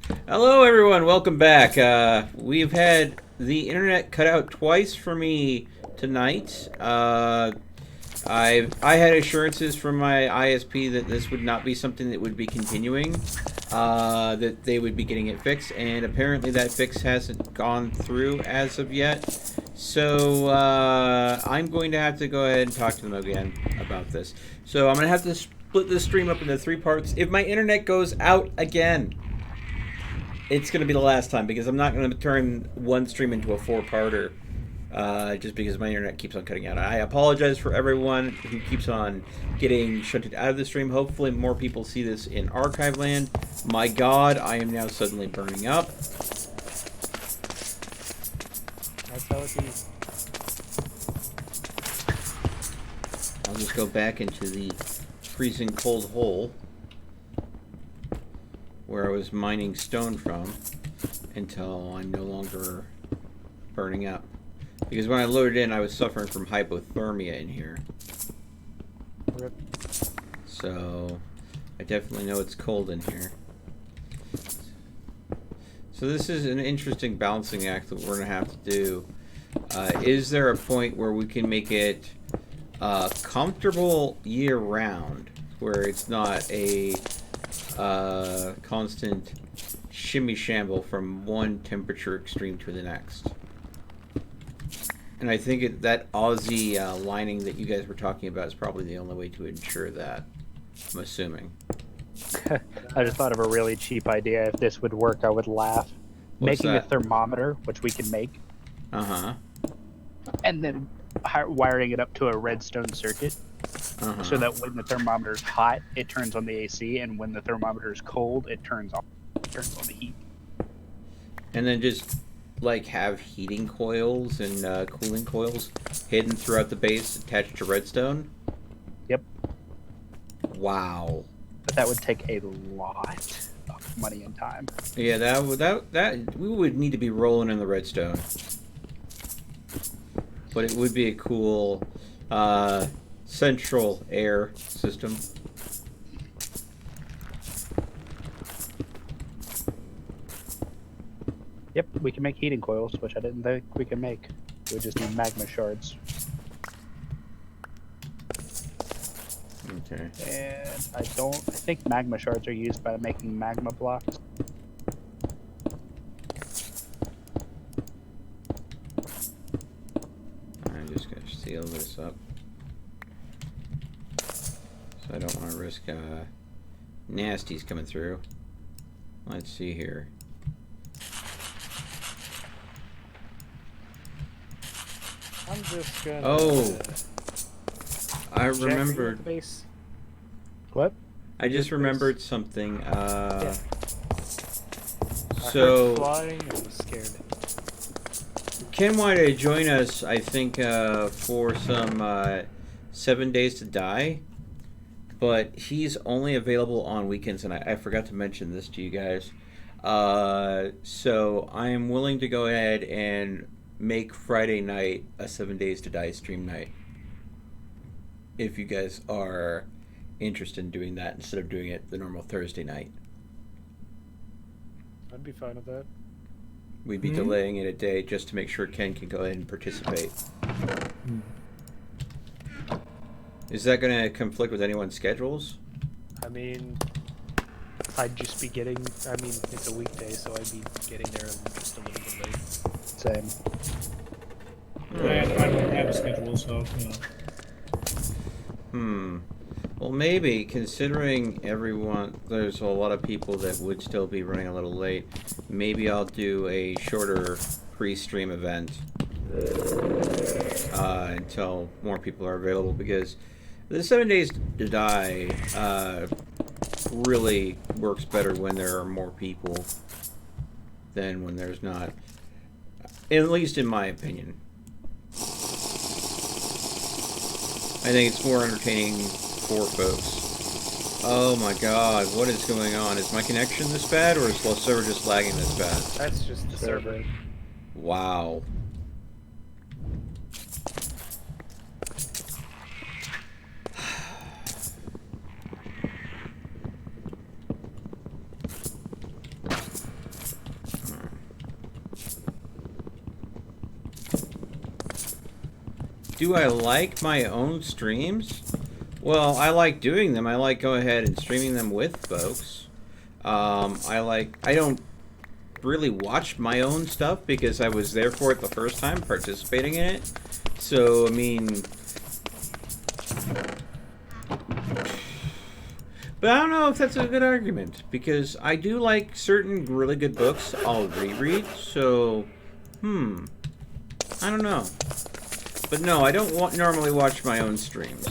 Hello, everyone. Welcome back. We've had the internet cut out twice for me tonight. I had assurances from my ISP that this would not be something that would be continuing. That they would be getting it fixed, and apparently that fix hasn't gone through as of yet. So I'm going to have to go ahead and talk to them again about this. So I'm going to have to split this stream up into three parts. If my internet goes out again, it's going to be the last time because I'm not going to turn one stream into a four-parter just because my internet keeps on cutting out. I apologize for everyone who keeps on getting shunted out of the stream. Hopefully more people see this in archive land. My god, I am now suddenly burning up. That's how it is. I'll just go back into the freezing cold hole where I was mining stone from until I'm no longer burning up. Because when I loaded in, I was suffering from hypothermia in here. Rip. So I definitely know it's cold in here. So this is an interesting balancing act that we're going to have to do. Is there a point where we can make it comfortable year-round, where it's not a constant shimmy shamble from one temperature extreme to the next? And I think that Aussie lining that you guys were talking about is probably the only way to ensure that, I'm assuming. I just thought of a really cheap idea. If this would work, I would laugh. What's Making that? a thermometer, which we can make, Uh-huh. and then wiring it up to a redstone circuit, Uh-huh. so that when the thermometer is hot, it turns on the AC, and when the thermometer is cold, it turns on the heat. And then just like have heating coils and cooling coils hidden throughout the base attached to redstone. Yep. Wow. But that would take a lot of money and time. Yeah, that we would need to be rolling in the redstone. But it would be a cool central air system. Yep, we can make heating coils, which I didn't think we could make. We just need magma shards. Okay. And I think magma shards are used by making magma blocks. I'm just gonna seal this up, so I don't want to risk nasties coming through. Let's see here. I'm just gonna. Oh, I check remembered. the base. What? I just remembered something. I So heard flying and was scared. Ken wanted to join us, I think, for some 7 Days to Die, but he's only available on weekends, and I forgot to mention this to you guys. So I am willing to go ahead and make Friday night a 7 Days to Die stream night. If you guys are interested in doing that instead of doing it the normal Thursday night. I'd be fine with that. We'd be delaying it a day just to make sure Ken can go ahead and participate. Is that going to conflict with anyone's schedules? I mean, I'd just be getting. I mean, it's a weekday, so I'd be getting there just a little bit late. Same. I don't have a schedule, so, you know. Well, maybe, considering everyone, there's a lot of people that would still be running a little late, maybe I'll do a shorter pre-stream event until more people are available, because the 7 Days to Die really works better when there are more people than when there's not, at least in my opinion. I think it's more entertaining for folks. Oh my god, what is going on? Is my connection this bad, or is the server just lagging this bad? That's just the server. Wow. Do I like my own streams? Well, I like doing them. I like go ahead and streaming them with folks. I don't really watch my own stuff because I was there for it the first time, participating in it. So, I mean... But I don't know if that's a good argument, because I do like certain really good books I'll reread, so... I don't know. But no, I don't normally watch my own streams.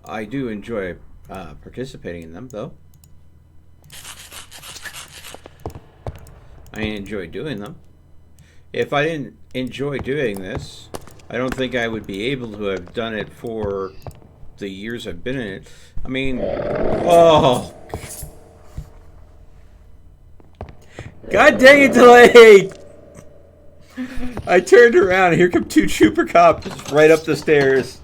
I do enjoy participating in them, though. I enjoy doing them. If I didn't enjoy doing this, I don't think I would be able to have done it for the years I've been in it. I mean, oh. God dang it, delayed! I turned around and here come two Chupa Cops right up the stairs.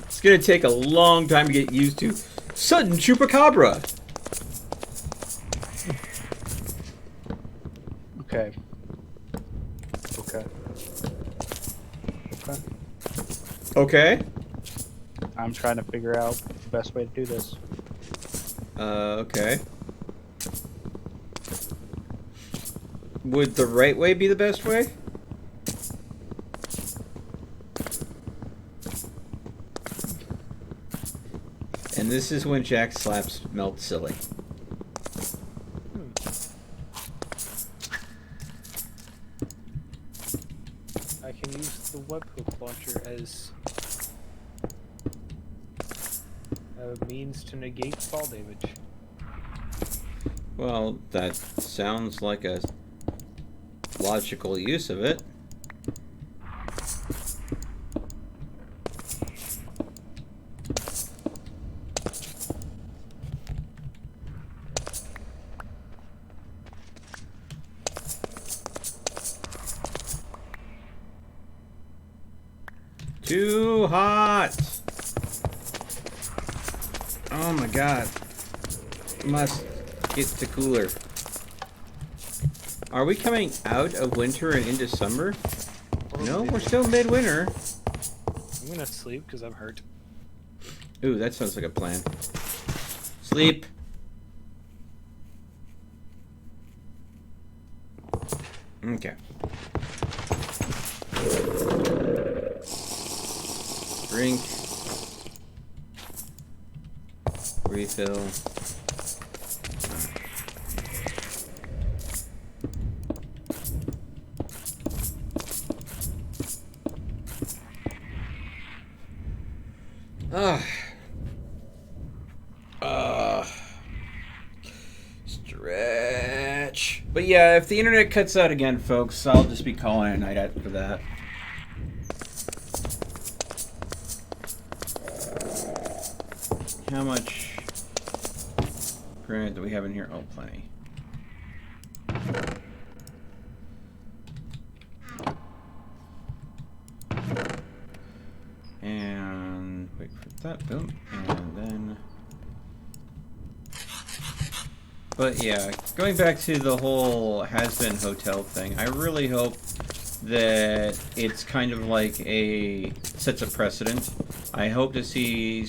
It's gonna take a long time to get used to. Sudden Chupacabra! Okay. Okay. Okay. Okay. I'm trying to figure out the best way to do this. Okay. Would the right way be the best way? And this is when Jack slaps Melt silly. I can use the webhook launcher as a means to negate fall damage. Well, that sounds like a logical use of it. Too hot! Oh my god. Must get to cooler. Are we coming out of winter and into summer? No, we're still midwinter. I'm gonna sleep because I'm hurt. Ooh, that sounds like a plan. Sleep. Okay. Drink. Refill. Stretch. But yeah, if the internet cuts out again, folks, I'll just be calling it a night after that. How much granite do we have in here? Oh, plenty. And wait for that. Boom. And then... But yeah, going back to the whole has-been hotel thing, I really hope that it's kind of like sets a precedent. I hope to see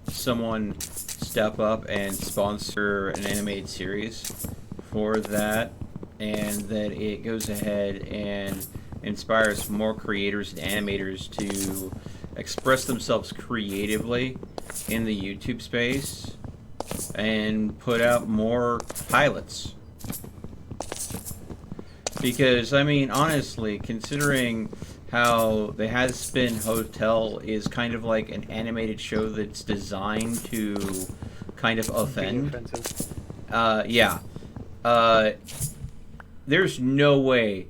someone step up and sponsor an animated series for that, and that it goes ahead and inspires more creators and animators to express themselves creatively in the YouTube space and put out more pilots. Because, I mean, honestly, considering how the Has-Been Hotel is kind of like an animated show that's designed to kind of offend. Yeah. There's no way,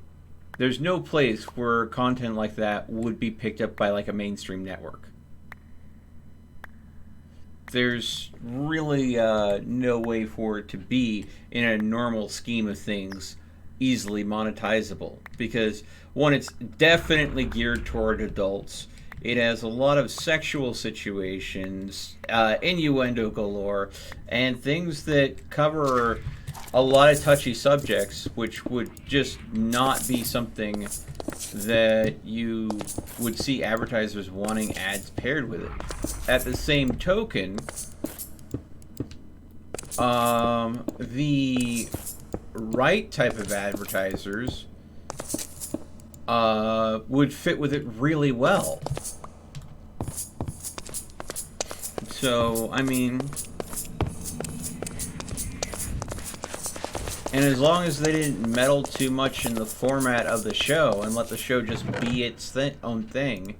there's no place where content like that would be picked up by like a mainstream network. There's really no way for it to be in a normal scheme of things easily monetizable because one, it's definitely geared toward adults. It has a lot of sexual situations, innuendo galore, and things that cover a lot of touchy subjects, which would just not be something that you would see advertisers wanting ads paired with it. At the same token, the right type of advertisers would fit with it really well. So, I mean, and as long as they didn't meddle too much in the format of the show and let the show just be its own thing,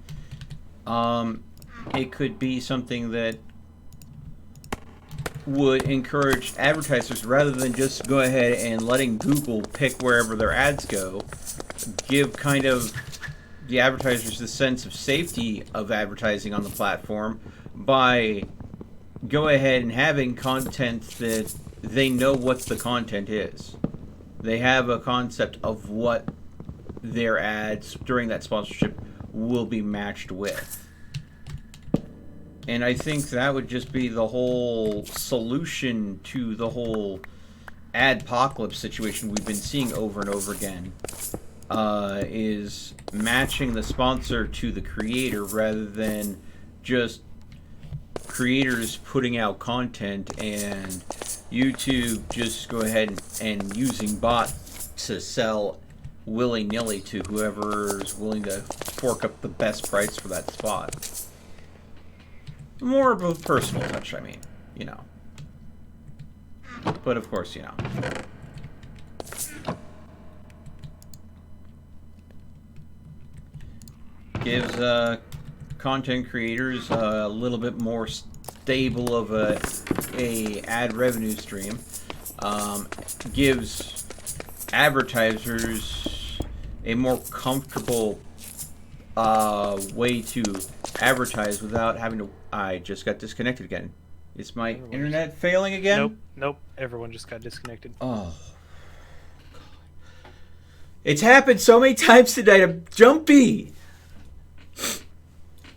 it could be something that would encourage advertisers, rather than just go ahead and letting Google pick wherever their ads go, give kind of the advertisers the sense of safety of advertising on the platform by go ahead and having content that they know what the content is. They have a concept of what their ads during that sponsorship will be matched with. And I think that would just be the whole solution to the whole adpocalypse situation we've been seeing over and over again, is matching the sponsor to the creator rather than just creators putting out content and YouTube just go ahead and using bots to sell willy-nilly to whoever's willing to fork up the best price for that spot. More of a personal touch, I mean, you know. But of course, you know. Gives content creators a little bit more stable of a ad revenue stream. Gives advertisers a more comfortable way to advertise without having to... I just got disconnected again. Is my internet failing again? Nope. Everyone just got disconnected. Oh. It's happened so many times tonight. I'm jumpy.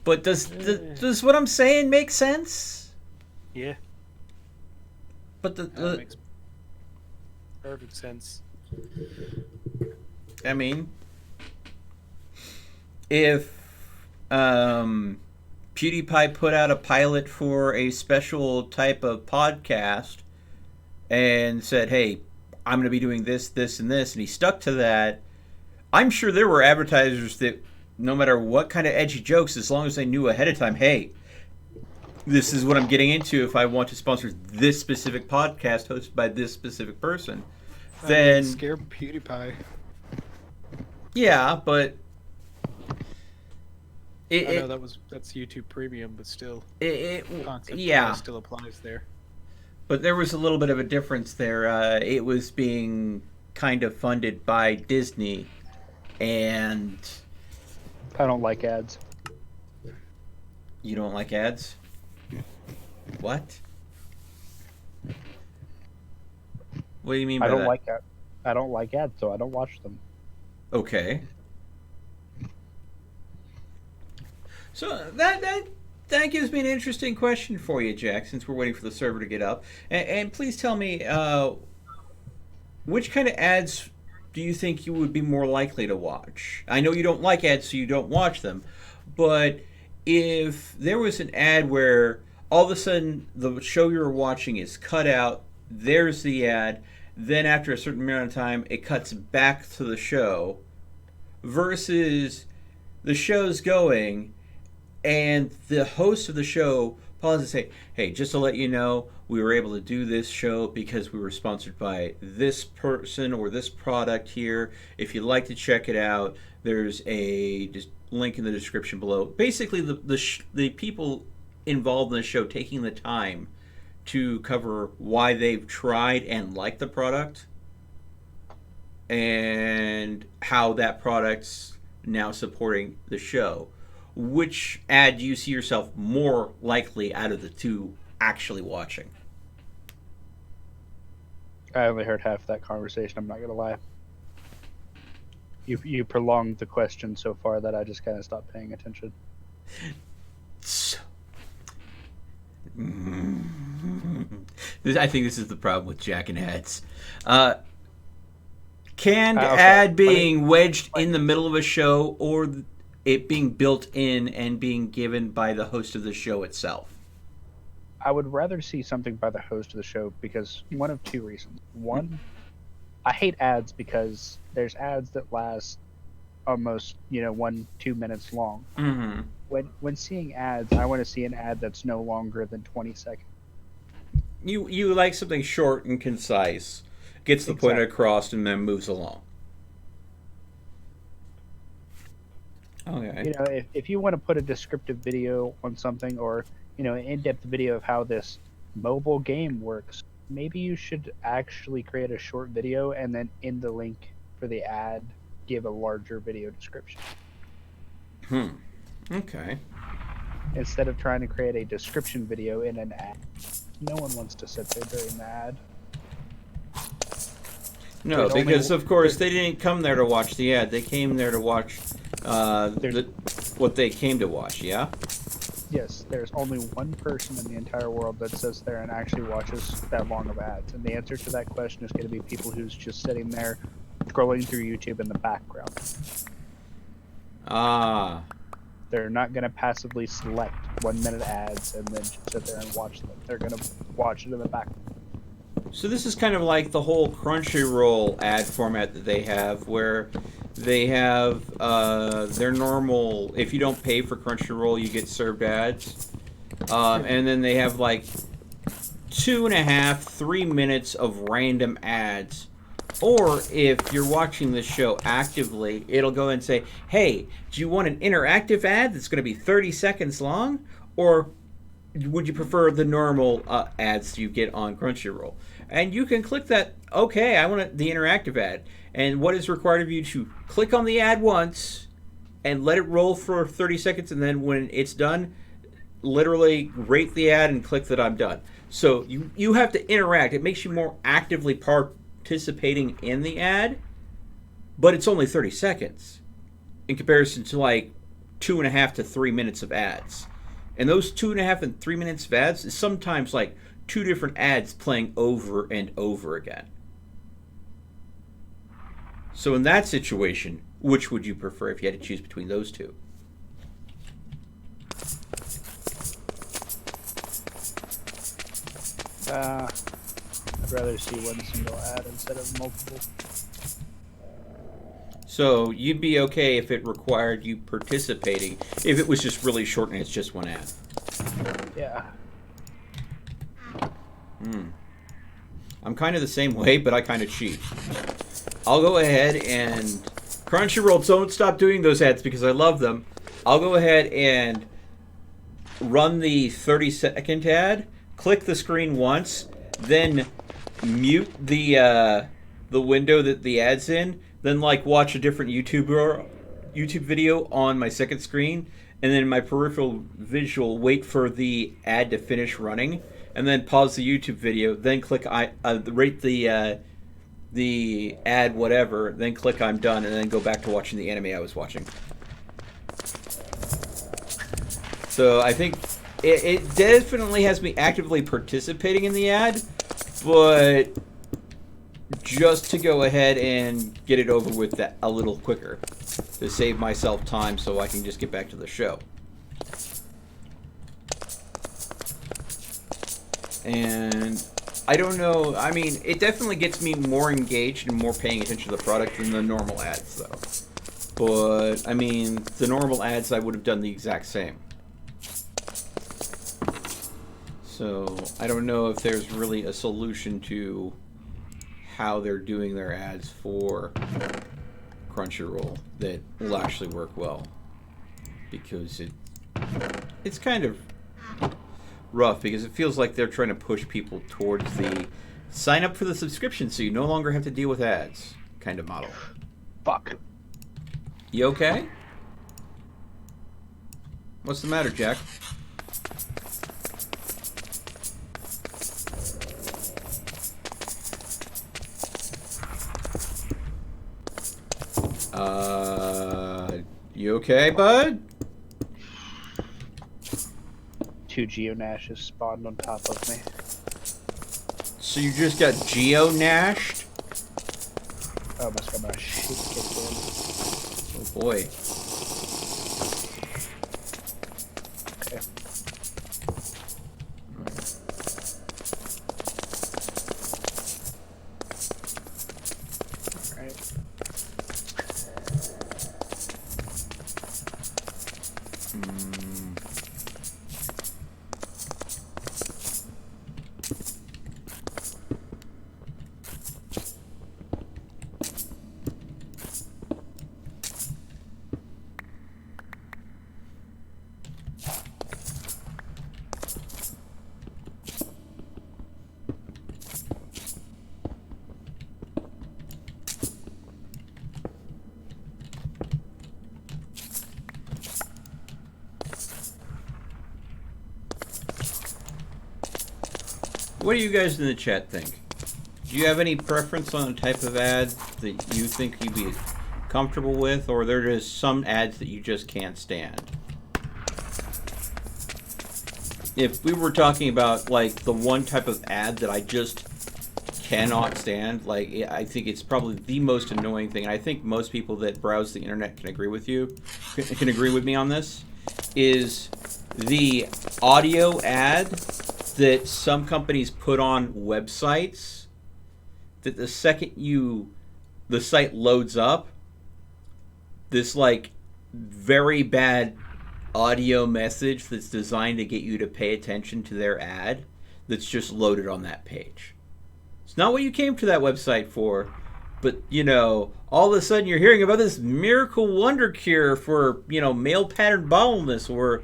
But does what I'm saying make sense? Yeah. But That makes perfect sense. I mean, if PewDiePie put out a pilot for a special type of podcast and said, hey, I'm going to be doing this, this, and this, and he stuck to that, I'm sure there were advertisers that, no matter what kind of edgy jokes, as long as they knew ahead of time, hey, this is what I'm getting into if I want to sponsor this specific podcast hosted by this specific person, then... Scare PewDiePie. Yeah, but... I know that's YouTube Premium, but still, concept yeah, still applies there. But there was a little bit of a difference there. It was being kind of funded by Disney, and I don't like ads. You don't like ads? What? What do you mean by that? I don't like ads, so I don't watch them. Okay. So that gives me an interesting question for you, Jack, since we're waiting for the server to get up. And please tell me, which kind of ads do you think you would be more likely to watch? I know you don't like ads, so you don't watch them. But if there was an ad where all of a sudden the show you're watching is cut out, there's the ad, then after a certain amount of time it cuts back to the show, versus the show's going... and the host of the show pauses and say, hey, just to let you know, we were able to do this show because we were sponsored by this person or this product here. If you'd like to check it out, there's a link in the description below. Basically, the people involved in the show taking the time to cover why they've tried and liked the product and how that product's now supporting the show. Which ad do you see yourself more likely out of the two actually watching? I only heard half that conversation, I'm not going to lie. You prolonged the question so far that I just kind of stopped paying attention. I think this is the problem with Jack and ads. Canned Okay. ad being wedged in the middle of a show, or it being built in and being given by the host of the show itself. I would rather see something by the host of the show because one of two reasons. One, I hate ads because there's ads that last almost 1-2 minutes long. Mm-hmm. When seeing ads, I want to see an ad that's no longer than 20 seconds. You like something short and concise, gets the point across, and then moves along. Okay. If you want to put a descriptive video on something, or an in-depth video of how this mobile game works, maybe you should actually create a short video and then in the link for the ad give a larger video description. Okay. Instead of trying to create a description video in an ad. No one wants to sit there during the ad. No, because of course they didn't come there to watch the ad. They came there to watch what they came to watch, yeah? Yes, there's only one person in the entire world that sits there and actually watches that long of ads. And the answer to that question is going to be people who's just sitting there scrolling through YouTube in the background. Ah. They're not going to passively select 1 minute ads and then just sit there and watch them. They're going to watch it in the background. So this is kind of like the whole Crunchyroll ad format that they have, where they have their normal, if you don't pay for Crunchyroll, you get served ads. And then they have like 2.5-3 minutes of random ads. Or if you're watching the show actively, it'll go and say, hey, do you want an interactive ad that's going to be 30 seconds long? Or would you prefer the normal ads you get on Crunchyroll? And you can click that, okay, I want the interactive ad. And what is required of you to click on the ad once and let it roll for 30 seconds, and then when it's done, literally rate the ad and click that I'm done. So you have to interact. It makes you more actively participating in the ad, but it's only 30 seconds in comparison to like 2.5 to 3 minutes of ads. And those 2.5 and 3 minutes of ads is sometimes like 2 different ads playing over and over again. So in that situation, which would you prefer if you had to choose between those two? I'd rather see one single ad instead of multiple. So you'd be okay if it required you participating, if it was just really short and it's just one ad? Yeah. I'm kind of the same way, but I kind of cheat. I'll go ahead and... Crunchyroll, don't stop doing those ads because I love them. I'll go ahead and run the 30-second ad, click the screen once, then mute the window that the ad's in, then like watch a different YouTube video on my second screen, and then in my peripheral visual wait for the ad to finish running, and then pause the YouTube video, then click rate the ad whatever, then click I'm done, and then go back to watching the anime I was watching. So I think it definitely has me actively participating in the ad, but just to go ahead and get it over with that a little quicker, to save myself time so I can just get back to the show. And I don't know, I mean, it definitely gets me more engaged and more paying attention to the product than the normal ads, though. But, I mean, the normal ads I would have done the exact same. So, I don't know if there's really a solution to how they're doing their ads for Crunchyroll that will actually work well. Because it's kind of rough, because it feels like they're trying to push people towards the sign up for the subscription so you no longer have to deal with ads kind of model. Fuck. You okay? What's the matter, Jack? You okay, bud? 2 Geonashes spawned on top of me. So you just got Geo-nashed? I almost got my shit kicked in. Oh boy. Okay. Alright. What do you guys in the chat think? Do you have any preference on the type of ad that you think you'd be comfortable with, or are there just some ads that you just can't stand? If we were talking about, like, the one type of ad that I just cannot stand, like, I think it's probably the most annoying thing, and I think most people that browse the internet can agree with you, can agree with me on this, is the audio ad that some companies put on websites, that the second the site loads up, this like very bad audio message that's designed to get you to pay attention to their ad that's just loaded on that page. It's not what you came to that website for, but you know, all of a sudden you're hearing about this miracle wonder cure for, you know, male pattern baldness or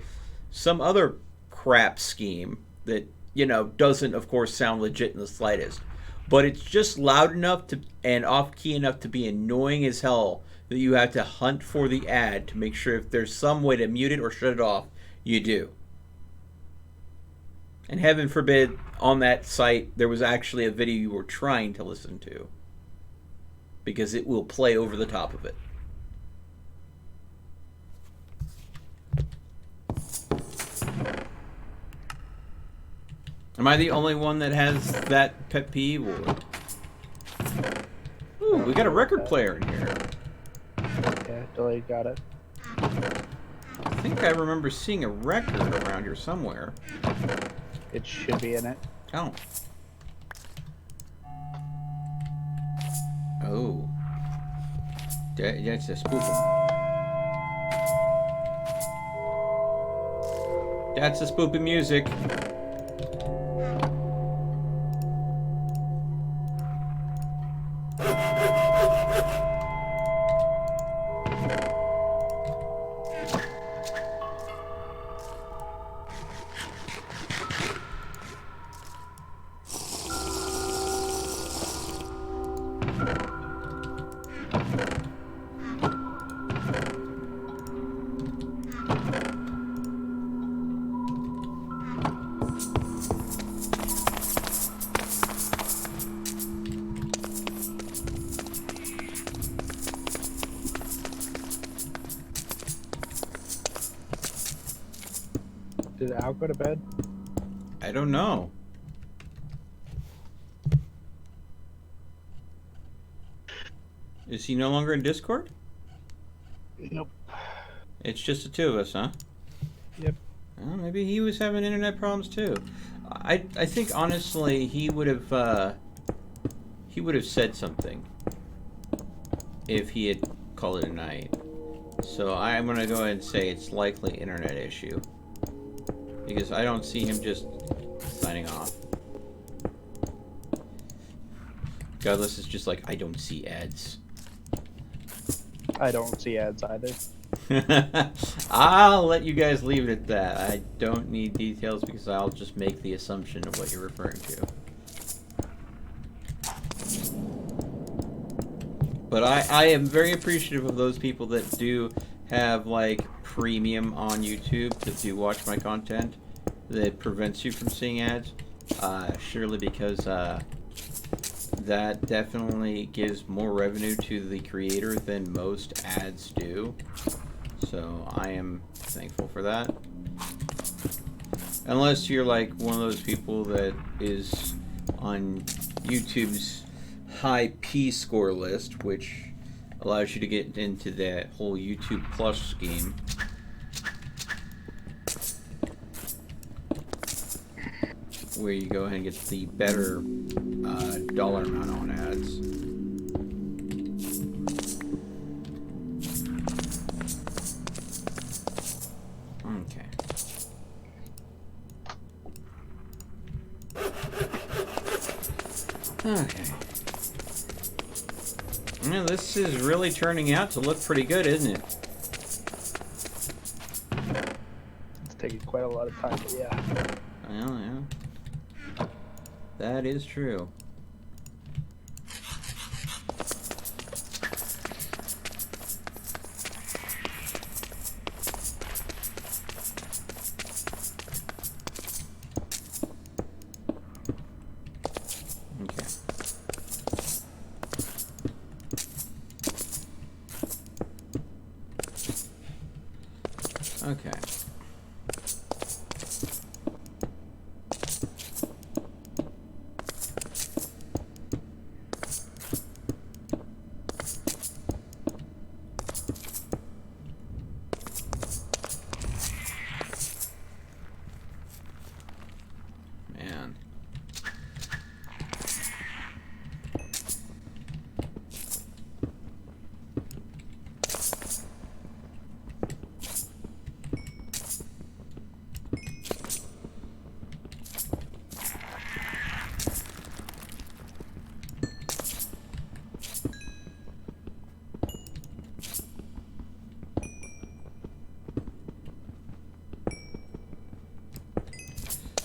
some other crap scheme that, you know, doesn't, of course, sound legit in the slightest. But it's just loud enough to and off-key enough to be annoying as hell that you have to hunt for the ad to make sure if there's some way to mute it or shut it off, you do. And heaven forbid, on that site, there was actually a video you were trying to listen to. Because it will play over the top of it. Am I the only one that has that pet peeve? Or... Ooh, we got a record player in here. Yeah, Delay got it. I think I remember seeing a record around here somewhere. It should be in it. Oh. Oh. That's a spooping. That's the spoopy music. Did Al go to bed? I don't know. Is he no longer in Discord? Nope. It's just the two of us, huh? Yep. Well, maybe he was having internet problems too. I think honestly he would have said something if he had called it a night. So I'm gonna go ahead and say it's likely internet issue. Because I don't see him just signing off. Godless is just like, I don't see ads. I don't see ads either. I'll let you guys leave it at that. I don't need details because I'll just make the assumption of what you're referring to. But I am very appreciative of those people that do have like premium on YouTube that do watch my content that prevents you from seeing ads. Surely because that definitely gives more revenue to the creator than most ads do. So I am thankful for that. Unless you're like one of those people that is on YouTube's high P score list, which allows you to get into that whole YouTube Plus scheme. Where you go ahead and get the better dollar amount on ads. Okay. Okay. Yeah, this is really turning out to look pretty good, isn't it? It's taking quite a lot of time, but yeah. Well, yeah. That is true. Okay. Okay. Man.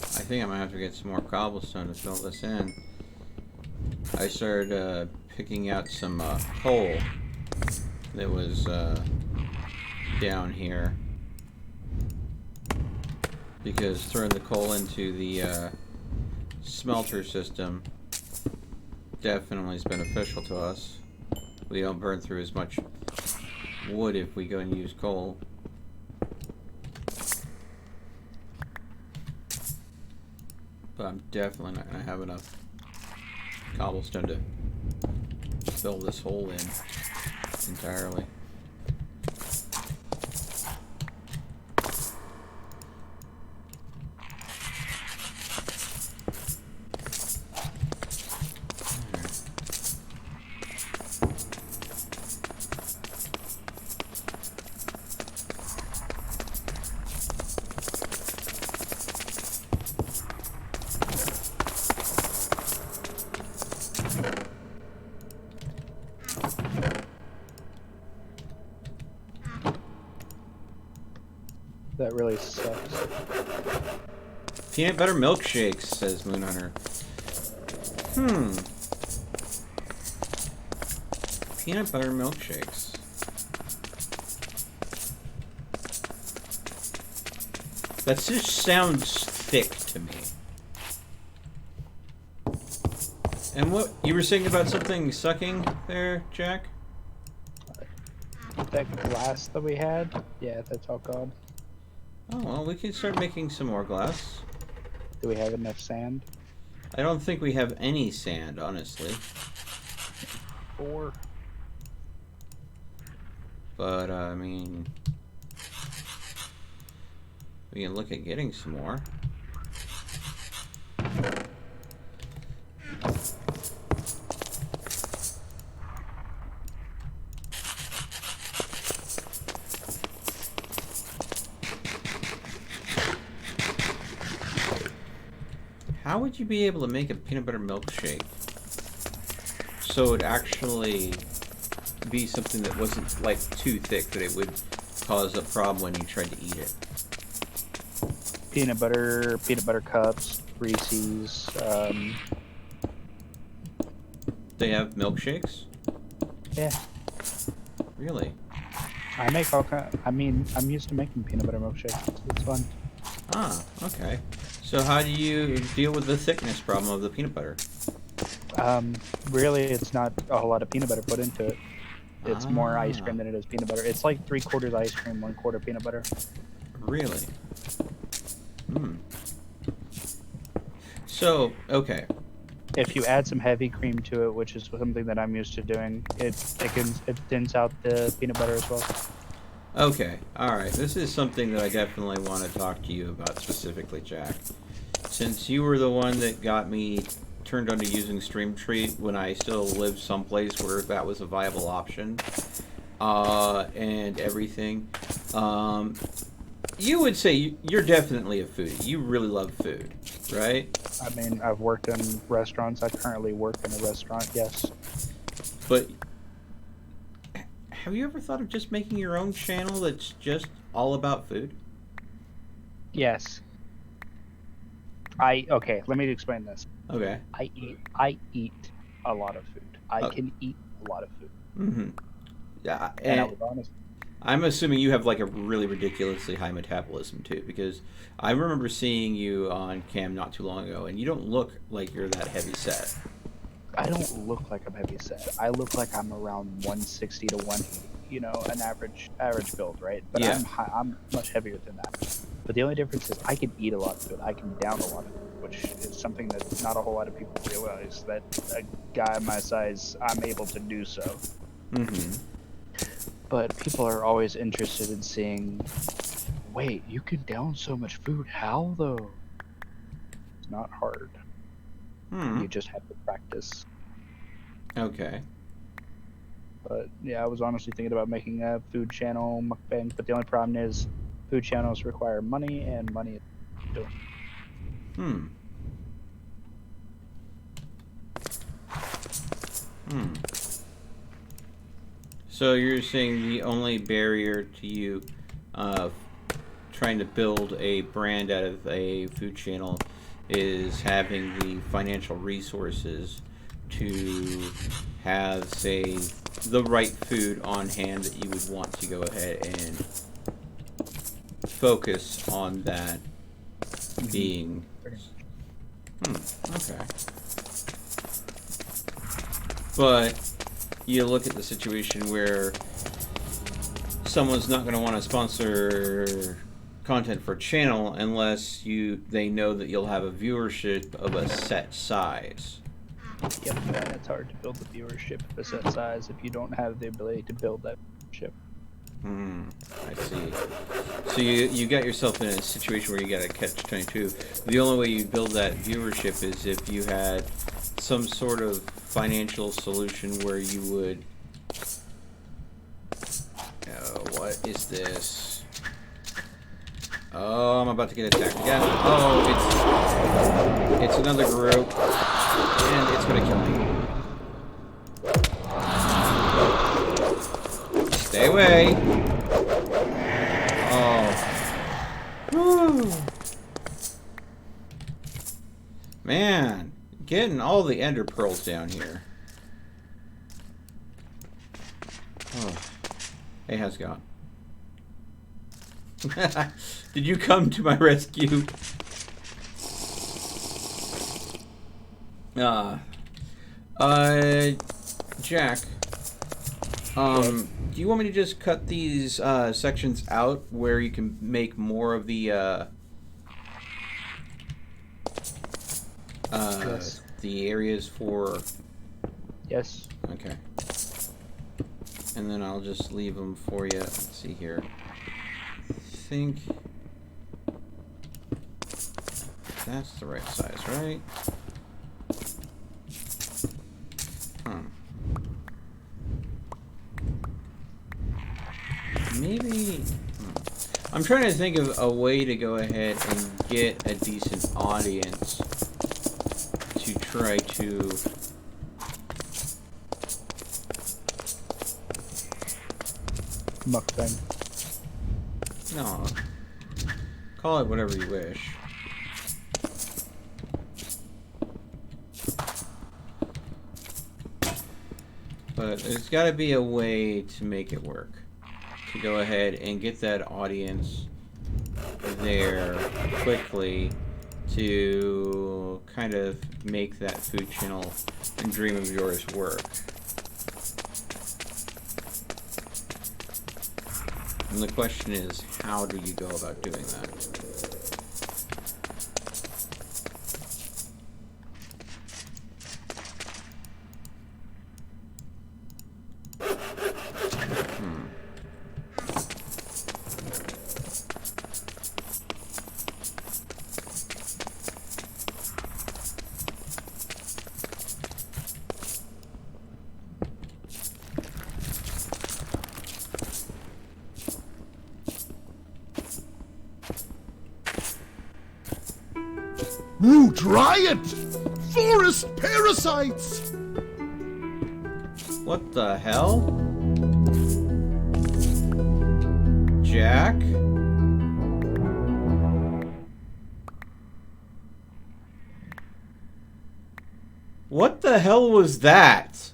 I think I'm gonna have to get some more cobblestone to fill this in. I started picking out some coal that was down here, because throwing the coal into the smelter system definitely is beneficial to us. We don't burn through as much wood if we go and use coal. But I'm definitely not going to have enough cobblestone to fill this hole in entirely. That really sucks. Peanut butter milkshakes, says Moonhunter. Peanut butter milkshakes. That just sounds thick to me. And what you were saying about something sucking there, Jack? That glass that we had, yeah, that's all gone. Oh, well, we can start making some more glass. Do we have enough sand? I don't think we have any sand, honestly. 4. But, I mean, we can look at getting some more. How would you be able to make a peanut butter milkshake so it would actually be something that wasn't like too thick that it would cause a problem when you tried to eat it? Peanut butter cups, Reese's. They have milkshakes? Yeah, Really? I make all kind. I mean, I'm used to making peanut butter milkshakes. It's fun. Ah, okay. So how do you deal with the thickness problem of the peanut butter? Really, it's not a whole lot of peanut butter put into it. It's more ice cream than it is peanut butter. It's like 3/4 ice cream, 1/4 peanut butter. Really? Hmm. So, okay. If you add some heavy cream to it, which is something that I'm used to doing, it thins out the peanut butter as well. Okay, alright. This is something that I definitely want to talk to you about specifically, Jack. Since you were the one that got me turned onto using Stream Treat when I still lived someplace where that was a viable option, and everything, you would say you're definitely a foodie. You really love food, right? I mean, I've worked in restaurants. I currently work in a restaurant, yes. But have you ever thought of just making your own channel that's just all about food? Yes. Okay, let me explain this. Okay. I eat a lot of food. I can eat a lot of food. Mm-hmm. Yeah, And I and was honest. I'm assuming you have like a really ridiculously high metabolism too, because I remember seeing you on cam not too long ago, and you don't look like you're that heavy set. I don't look like I'm heavy set. I look like I'm around 160 to 180. You know, an average build, right? But Yeah. I'm much heavier than that. But the only difference is I can eat a lot of food. I can down a lot of food, which is something that not a whole lot of people realize. That a guy my size, I'm able to do so. Mm-hmm. But people are always interested in seeing, wait, you can down so much food. How though? It's not hard. Hmm. You just have to practice. Okay. But yeah, I was honestly thinking about making a food channel mukbang, but the only problem is food channels require money, and money is doing. Hmm. Hmm. So you're saying the only barrier to you trying to build a brand out of a food channel is having the financial resources to have, say, the right food on hand that you would want to go ahead and focus on that being. Okay. But you look at the situation where someone's not going to want to sponsor content for a channel unless they know that you'll have a viewership of a set size. Yep, and it's hard to build the viewership of a set size if you don't have the ability to build that viewership. I see. So you got yourself in a situation where you got to catch-22. The only way you build that viewership is if you had some sort of financial solution where you would... what is this? Oh, I'm about to get attacked again. Oh, it's another group. And it's gonna kill me. Stay away. Oh. Whew. Man, getting all the ender pearls down here. Oh. Hey, how's it going? Did you come to my rescue? Jack, do you want me to just cut these sections out where you can make more of the Yes. the areas for... Yes. Okay. And then I'll just leave them for you. Let's see here. I think that's the right size, right? Maybe... I'm trying to think of a way to go ahead and get a decent audience to try to... Mukbang. No. Call it whatever you wish. But there's got to be a way to make it work. To go ahead and get that audience there quickly to kind of make that food channel and dream of yours work. And the question is, how do you go about doing that? Root riot! Forest parasites! What the hell? Jack? What the hell was that?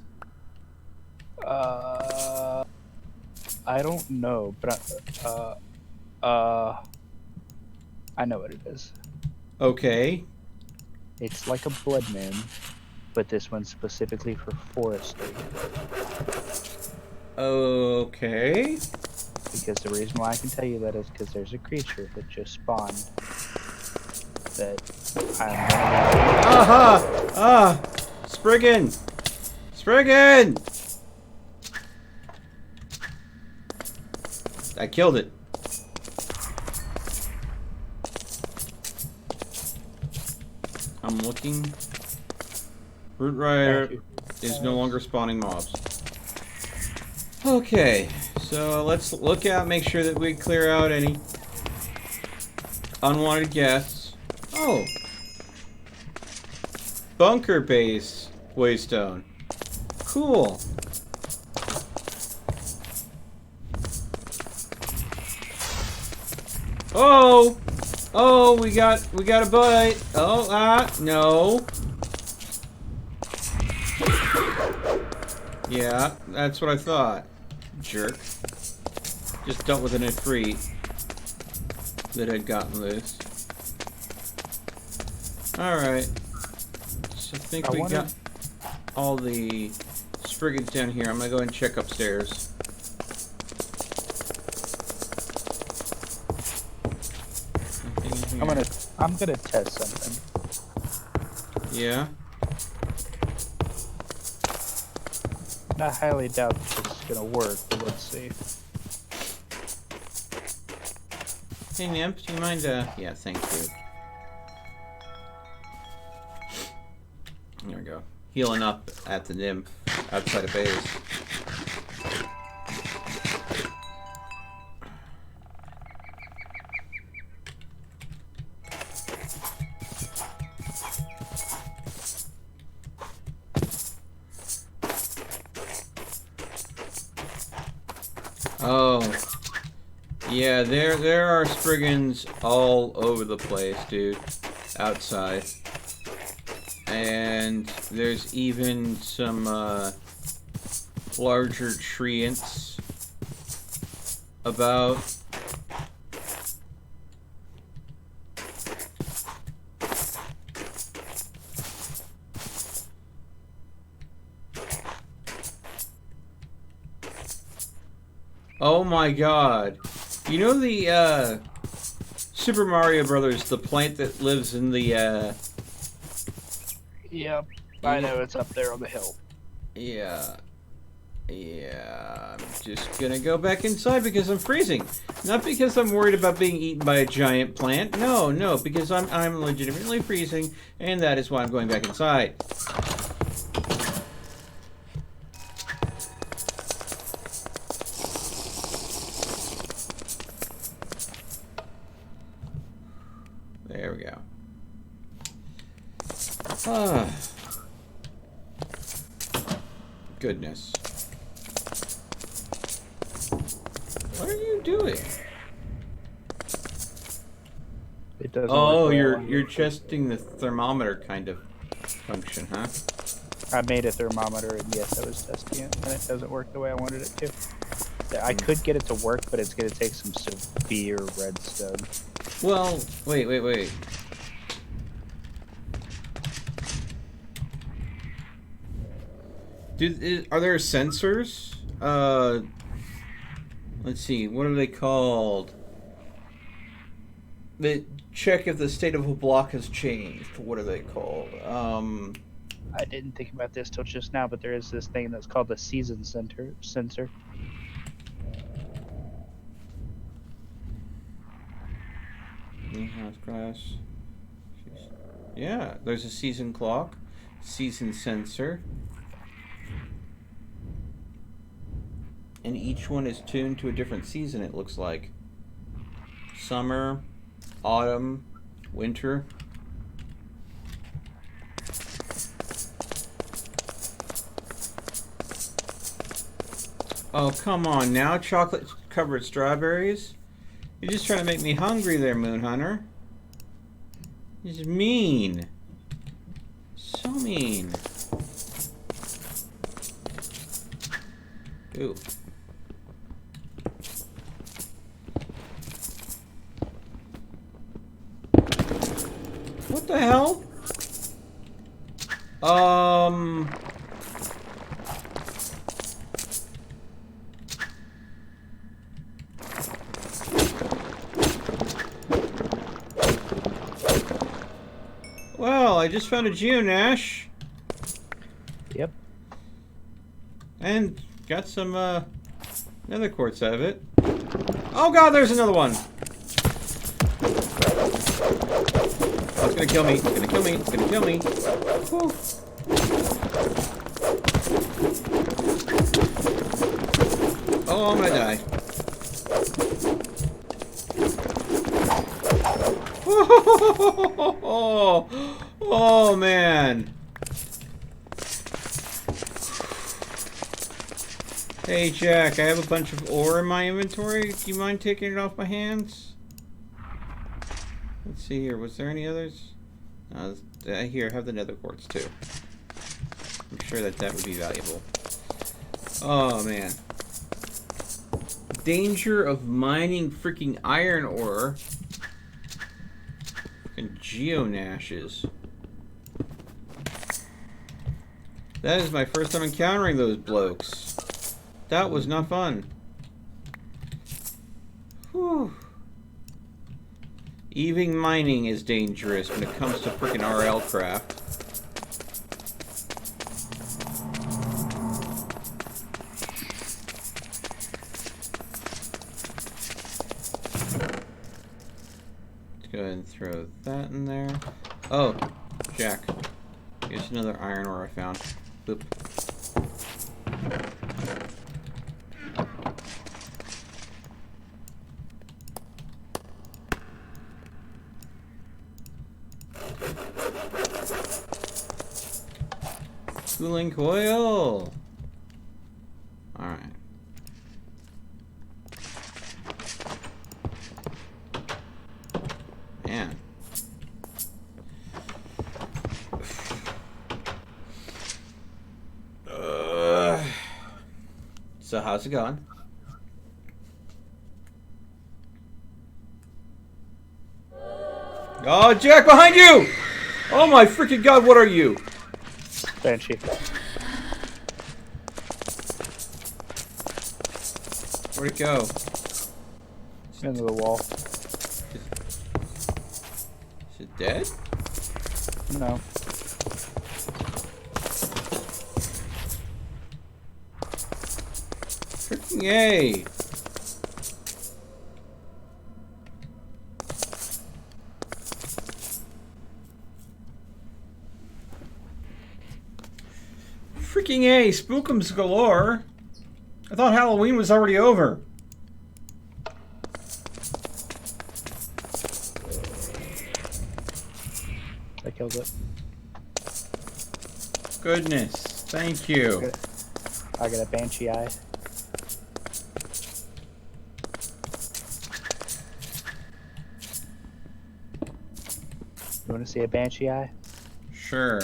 I don't know, but I know what it is. Okay. It's like a blood moon, but this one's specifically for forestry. Okay. Because the reason why I can tell you that is because there's a creature that just spawned that I'm gonna... Aha! Ah! Spriggan! Spriggan! I killed it. I'm looking. Root Rider is no longer spawning mobs. Okay, so let's look out, make sure that we clear out any unwanted guests. Oh! Bunker base waystone. Cool. Oh! Oh, we got a bite. Oh, no. Yeah, that's what I thought. Jerk. Just dealt with an Ifrit that had gotten loose. Alright. So I think we got all the Spriggans down here. I'm gonna go and check upstairs. I'm gonna test something. Yeah. I highly doubt this is gonna work, but let's see. Hey Nymph, do you mind yeah, thank you. There we go. Healing up at the Nymph outside of base. Oh, yeah, there are Spriggans all over the place, dude, outside. And there's even some larger treants about. Oh my god. You know the Super Mario Brothers, the plant that lives in the Yep, I know it's up there on the hill. Yeah. Yeah, I'm just gonna go back inside because I'm freezing. Not because I'm worried about being eaten by a giant plant. No, no, because I'm legitimately freezing, and that is why I'm going back inside. There we go. Ah. Goodness. What are you doing? It doesn't. Oh, work you're testing the thermometer kind of function, huh? I made a thermometer, and yes, I was testing it, and it doesn't work the way I wanted it to. I could get it to work, but it's going to take some severe redstone. Well, wait. Are there sensors? Let's see, what are they called? They check if the state of a block has changed. What are they called? I didn't think about this till just now, but there is this thing that's called the season sensor. Greenhouse glass. Yeah, there's a season clock, season sensor. And each one is tuned to a different season, it looks like. Summer, autumn, winter. Oh, come on now, chocolate-covered strawberries? You're just trying to make me hungry there, Moon Hunter. He's mean. So mean. Ooh. What the hell? Well, I just found a geonash. Yep. And got some nether quartz out of it. Oh god, there's another one! Oh, it's gonna kill me. It's gonna kill me. It's gonna kill me. Whew. Oh, I'm gonna die. Oh man. Hey Jack, I have a bunch of ore in my inventory. Do you mind taking it off my hands? Let's see here. Was there any others? Here, have the nether quartz too. I'm sure that would be valuable. Oh man. Danger of mining freaking iron ore. Freaking geonashes. That is my first time encountering those blokes. That was not fun. Whew. Even mining is dangerous when it comes to freaking RLCraft. Let's go ahead and throw that in there. Oh, Jack. Here's another iron ore I found. Boop. Cooling coil. All right. Man. So how's it going? Oh, Jack, behind you! Oh my freaking god, what are you? Banshee. Where'd it go? Into the wall. Is it dead? No. Freaking yay! Freaking A, spookums galore. I thought Halloween was already over. I killed it. Goodness, thank you. I got a banshee eye. You want to see a banshee eye? Sure.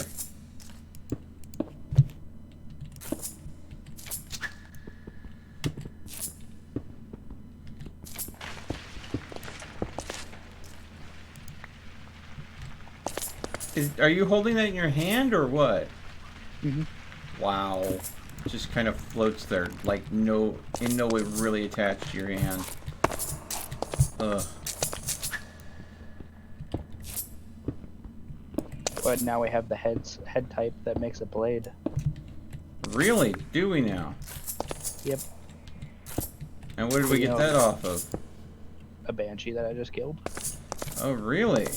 Are you holding that in your hand or what? Mm-hmm. Wow. just kind of floats there, like in no way really attached to your hand. Ugh. But now we have the head type that makes a blade. Really? Do we now? Yep. And where did we get that off of? A banshee that I just killed. Oh, really?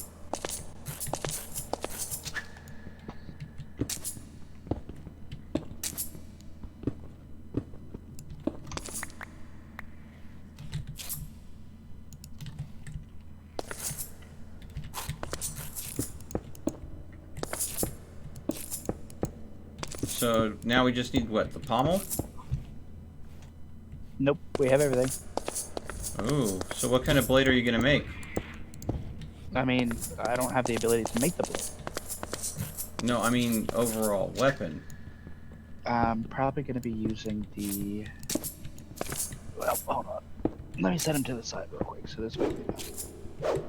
So now we just need what? The pommel? Nope, we have everything. Oh, so what kind of blade are you gonna make? I mean, I don't have the ability to make the blade. No, I mean overall weapon. I'm probably going to be using the... Well, hold on. Let me set him to the side real quick, so this way we know.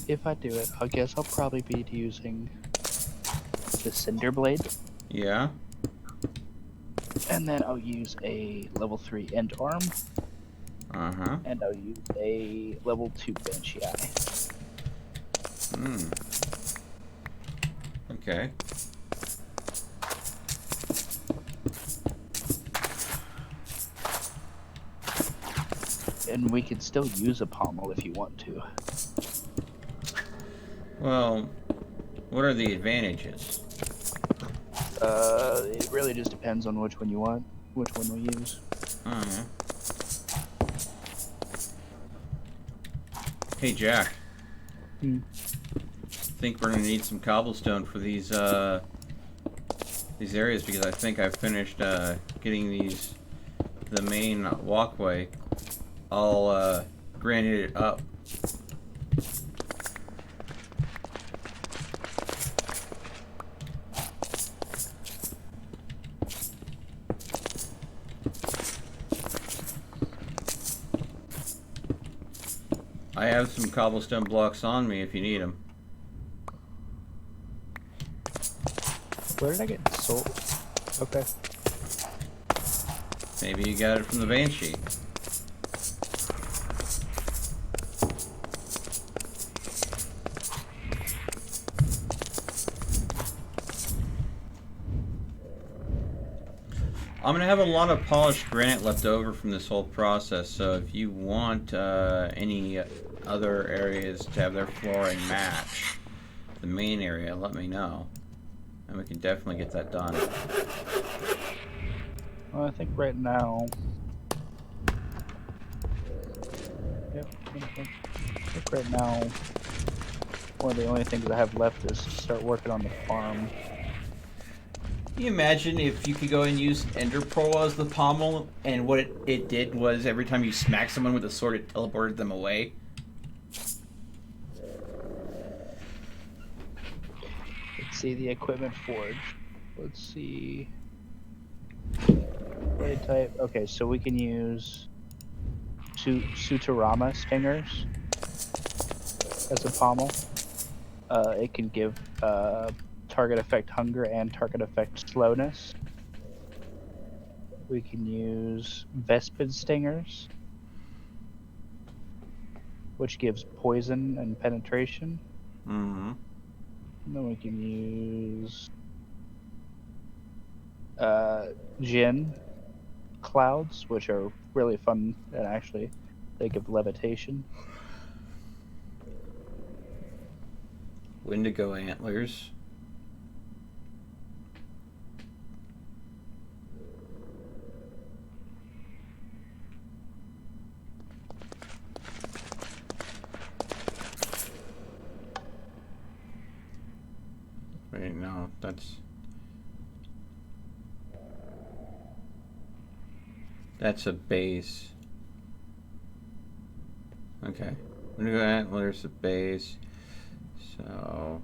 If I do it, I guess I'll probably be using the Cinder Blade. Yeah. And then I'll use a level 3 End Arm. Uh-huh. And I'll use a level 2 Banshee Eye. Hmm. Okay. And we can still use a pommel if you want to. Well, what are the advantages? It really just depends on which one you want, which one we use. Uh-huh. Hey, Jack. Hmm. I think we're gonna need some cobblestone for these areas because I think I've finished getting the main walkway all granite up. I have some cobblestone blocks on me if you need them. Where did I get sold? Okay. Maybe you got it from the Banshee. I'm gonna have a lot of polished granite left over from this whole process, so if you want any other areas to have their flooring match the main area, let me know. And we can definitely get that done. Well, I think right now... Yep, I think right now one of the only things I have left is to start working on the farm. Can you imagine if you could go and use Ender Pearl as the pommel, and what it did was every time you smack someone with a sword, it teleported them away? Let's see the equipment forge. Let's see. Blade type. Okay, so we can use Sutarama stingers as a pommel. It can give target effect hunger and target effect slowness. We can use Vespid stingers, which gives poison and penetration. Mm-hmm. And then we can use Jinn clouds, which are really fun, and actually they give levitation. Wendigo antlers. Wait, no, that's a base. Okay. Wendigo antlers, a base. So,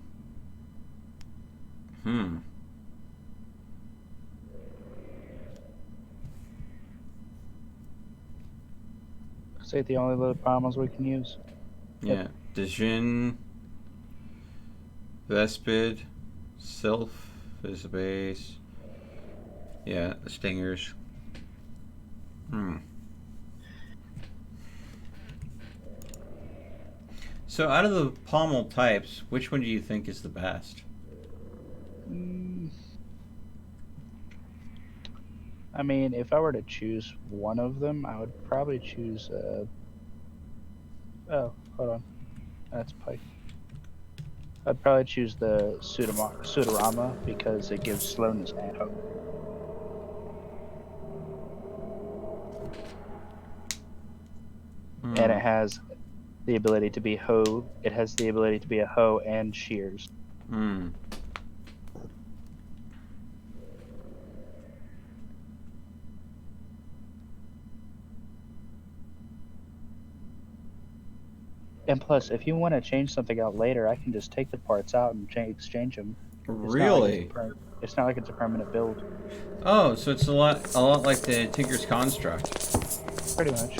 Say the only little pommels we can use. yeah. The Jinn Vespid, Sylph is the base. Yeah, the stingers. So out of the pommel types, which one do you think is the best? I mean, if I were to choose one of them, I would probably choose. Oh, hold on. That's Pike. I'd probably choose the Sudorama because it gives slowness and hope. And it has the ability to be hoe. It has the ability to be a hoe and shears. And plus, if you want to change something out later, I can just take the parts out and exchange them. Really? It's not like it's a permanent build. Oh, so it's a lot like the Tinker's Construct. Pretty much.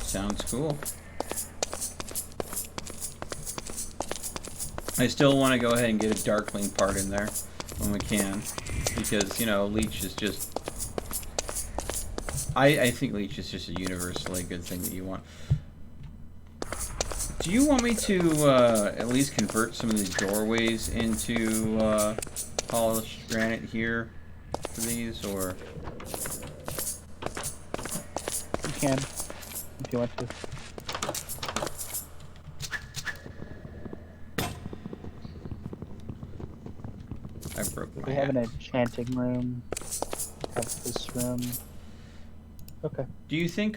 Sounds cool. I still want to go ahead and get a Darkling part in there when we can, because Leech is just. I think Leech is just a universally good thing that you want. Do you want me to at least convert some of these doorways into polished granite here for these, or? You can, if you want to. I broke my We have an enchanting room. Have this room. Okay. Do you think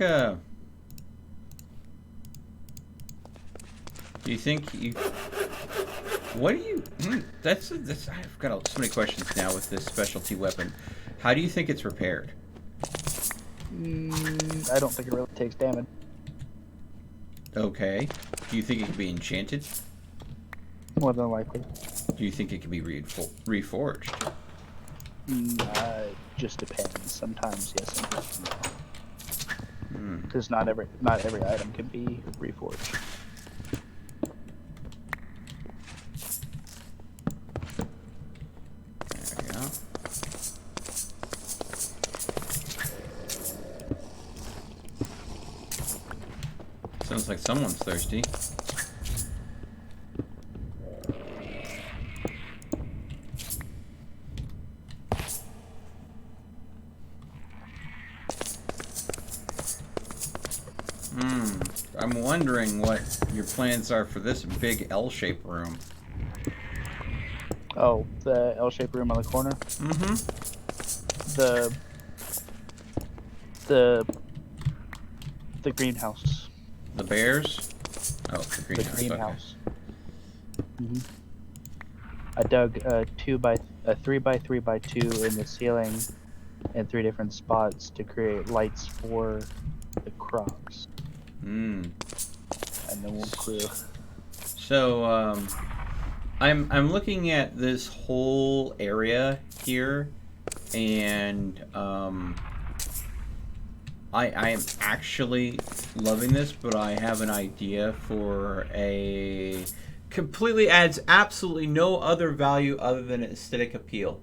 you? What do you? That's. I've got so many questions now with this specialty weapon. How do you think it's repaired? I don't think it really takes damage. Okay. Do you think it can be enchanted? More than likely. Do you think it can be reforged? Just depends. Sometimes yes, sometimes no. Because not every item can be reforged. There we go. Sounds like someone's thirsty. I'm wondering what your plans are for this big L-shaped room. Oh, the L-shaped room on the corner? Mm-hmm. The greenhouse. The bears? Oh, the greenhouse. The greenhouse. Okay. I dug a 3x3x2 in the ceiling in 3 different spots to create lights for the crops. And then we'll crew. So, I'm looking at this whole area here, and I am actually loving this, but I have an idea for a completely adds absolutely no other value other than aesthetic appeal.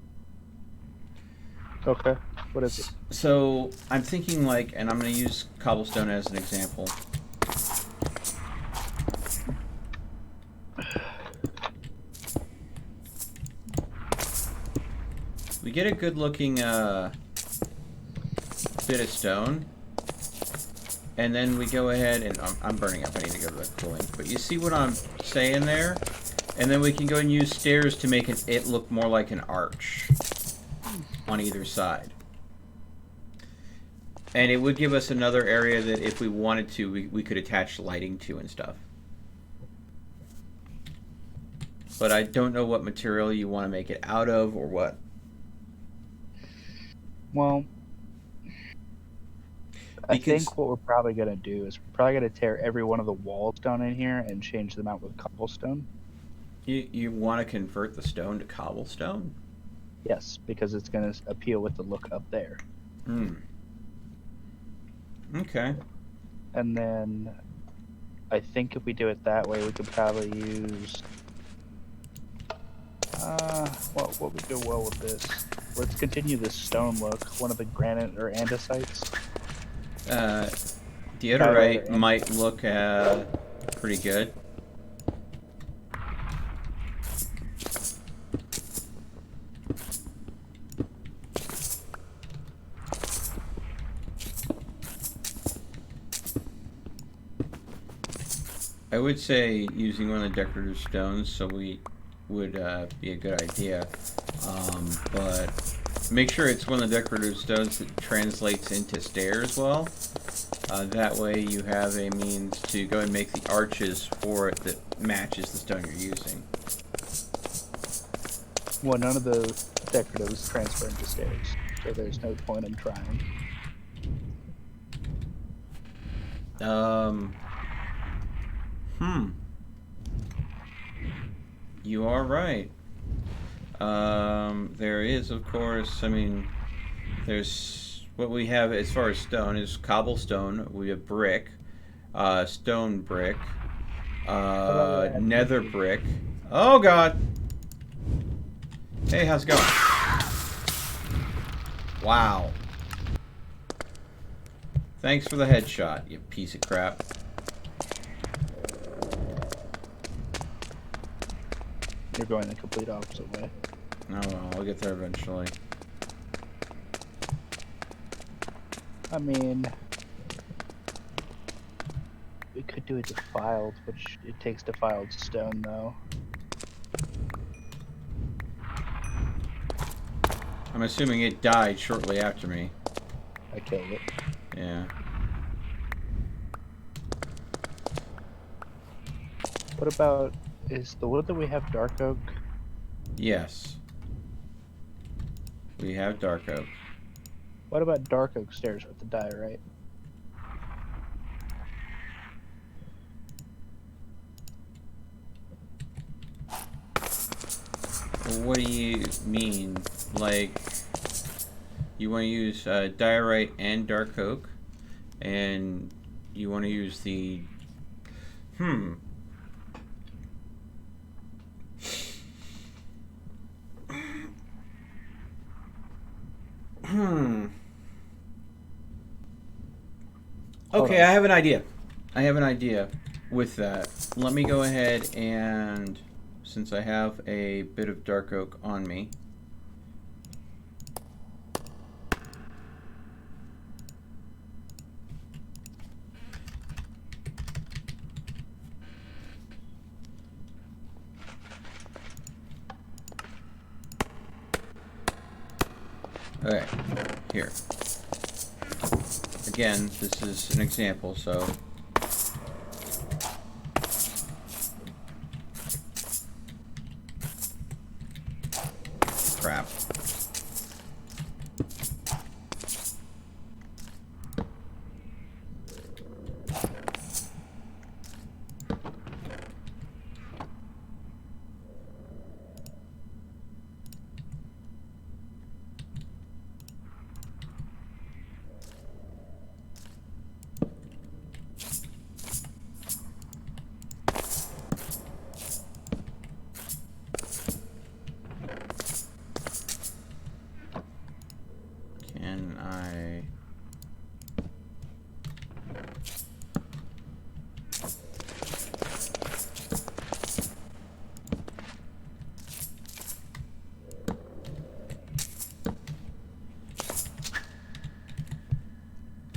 Okay. What is it? So I'm thinking and I'm going to use cobblestone as an example. We get a good looking bit of stone, and then we go ahead and I'm burning up. I need to go to the cooling. But you see what I'm saying there? And then we can go and use stairs to make it look more like an arch on either side. And it would give us another area that if we wanted to, we could attach lighting to and stuff. But I don't know what material you want to make it out of or what. Well, I think what we're probably going to do is we're probably going to tear every one of the walls down in here and change them out with cobblestone. You want to convert the stone to cobblestone? Yes, because it's going to appeal with the look up there. Okay. And then I think if we do it that way, we could probably use. What would go well with this? Let's continue this stone look. One of the granite or andesites. Diorite might look pretty good. I would say using one of the decorative stones would be a good idea, but make sure it's one of the decorative stones that translates into stairs well. That way you have a means to go and make the arches for it that matches the stone you're using. Well, none of the decoratives transfer into stairs, so there's no point in trying. You are right. There is, of course, I mean, there's what we have as far as stone is cobblestone. We have brick, stone brick, nether brick. Oh, God. Hey, how's it going? Wow. Thanks for the headshot, you piece of crap. You're going the complete opposite way. Oh well, I'll get there eventually. I mean, we could do it defiled, which it takes defiled stone, though. I'm assuming it died shortly after me. I killed it. Yeah. What about, is the wood that we have dark oak? Yes. We have dark oak. What about dark oak stairs with the diorite? What do you mean? Like, you want to use diorite and dark oak, and you want to use the Okay, I have an idea. I have an idea with that. Let me go ahead and, since I have a bit of dark oak on me, okay, here. Again, this is an example, so crap. Can I...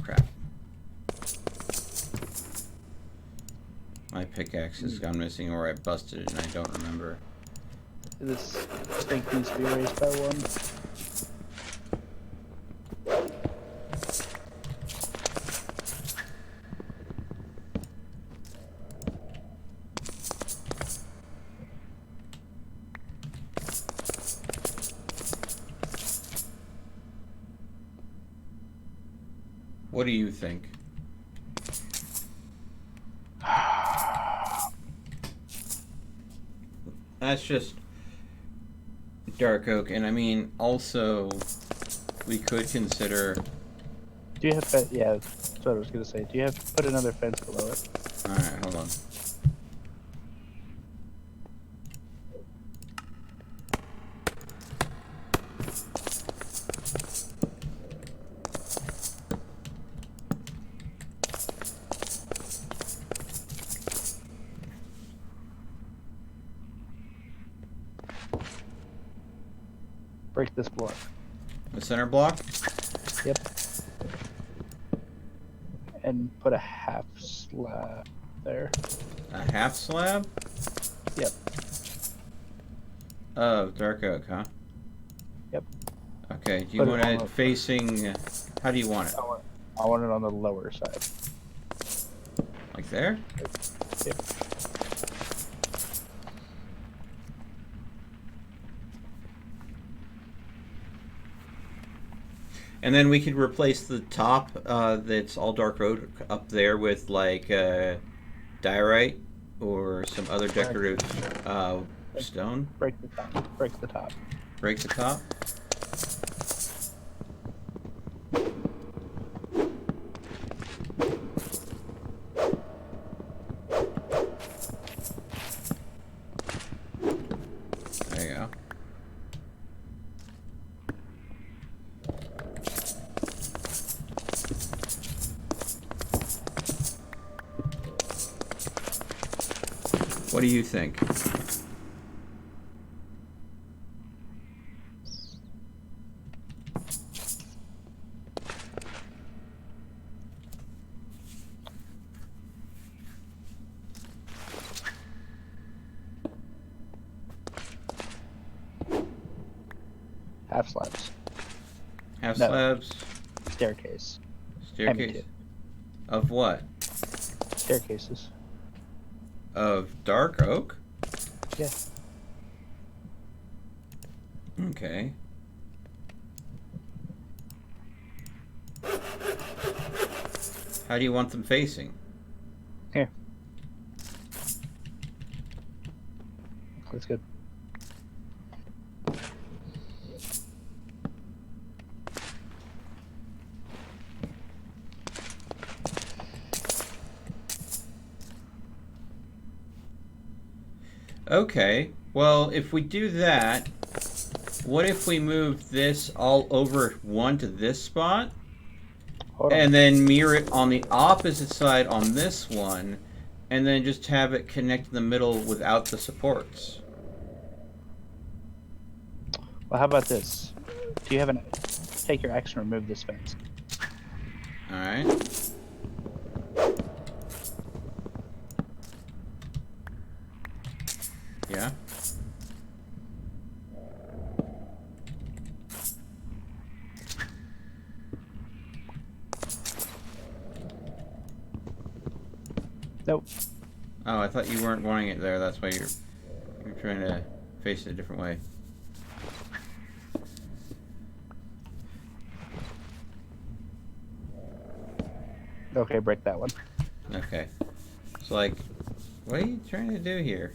Crap. My pickaxe has gone missing, or I busted it and I don't remember. This stink needs to be raised by one. What do you think? That's just dark oak, and I mean, also, we could consider... Do you have yeah, that's what I was gonna say. Do you have to put another fence below it? Alright, hold on. Break this block. The center block? Yep. And put a half slab there. A half slab? Yep. Oh, dark oak, huh? Yep. Okay, do you Put it want on it the- facing... How do you want it? I want it on the lower side. Like there? Yep. And then we could replace the top that's all dark oak up there with like diorite or some other decorative stone. Break the top. Break the top. Break the top. There you go. What do you think? Half slabs. Half No. slabs? Staircase. Staircase? Of what? Staircases. Of dark oak? Yeah. Okay. How do you want them facing? Here. That's good. Okay, well, if we do that, what if we move this all over one to this spot? Hold on. And then mirror it on the opposite side on this one, and then just have it connect in the middle without the supports. Well, how about this? Do you have an... Take your axe and remove this fence. Alright. Yeah. Nope. Oh, I thought you weren't wanting it there. That's why you're trying to face it a different way. Okay, break that one. Okay. It's like, what are you trying to do here?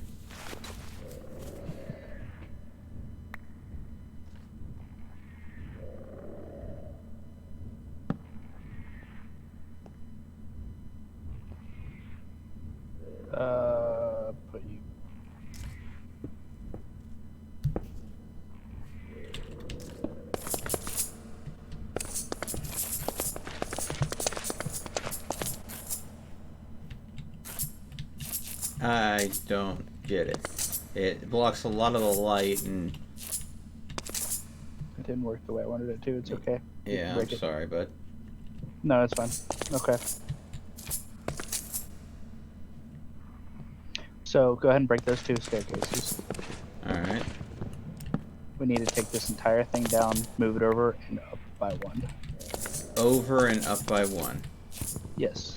Put you... I don't get it. It blocks a lot of the light, and It didn't work the way I wanted it to. It's okay. You yeah, can I'm break it. sorry, but No, it's fine. Okay. So go ahead and break those two staircases. alright. We need to take this entire thing down, move it over, and up by one. Over and up by one. Yes.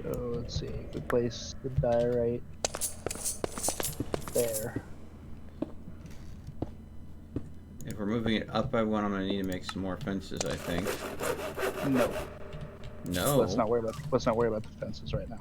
So let's see. If we place the diorite there. If we're moving it up by one, I'm gonna need to make some more fences, I think. No. No. Let's not worry about the fences right now.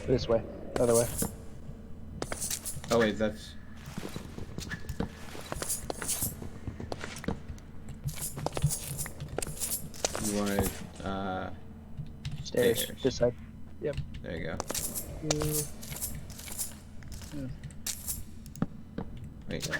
This way. Other way. Oh wait, that's. You wanted Stairs. stairs. This side. There you go. Wait.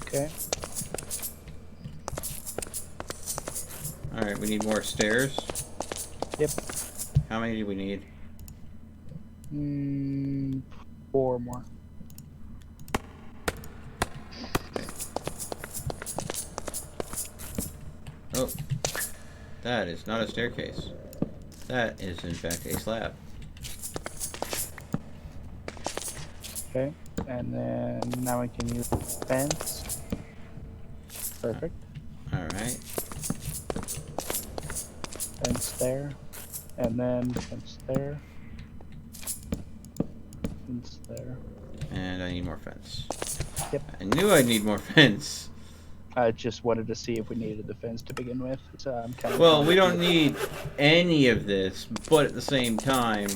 Okay. Alright, we need more stairs. Yep. How many do we need? 4 more. Oh. That is not a staircase. That is, in fact, a slab. Okay. And then now we can use fence. Perfect. Alright. Fence there. And then fence there. Fence there. And I need more fence. Yep. I knew I'd need more fence. I just wanted to see if we needed the fence to begin with. So I'm kind of. Well, we don't need any of this, but at the same time...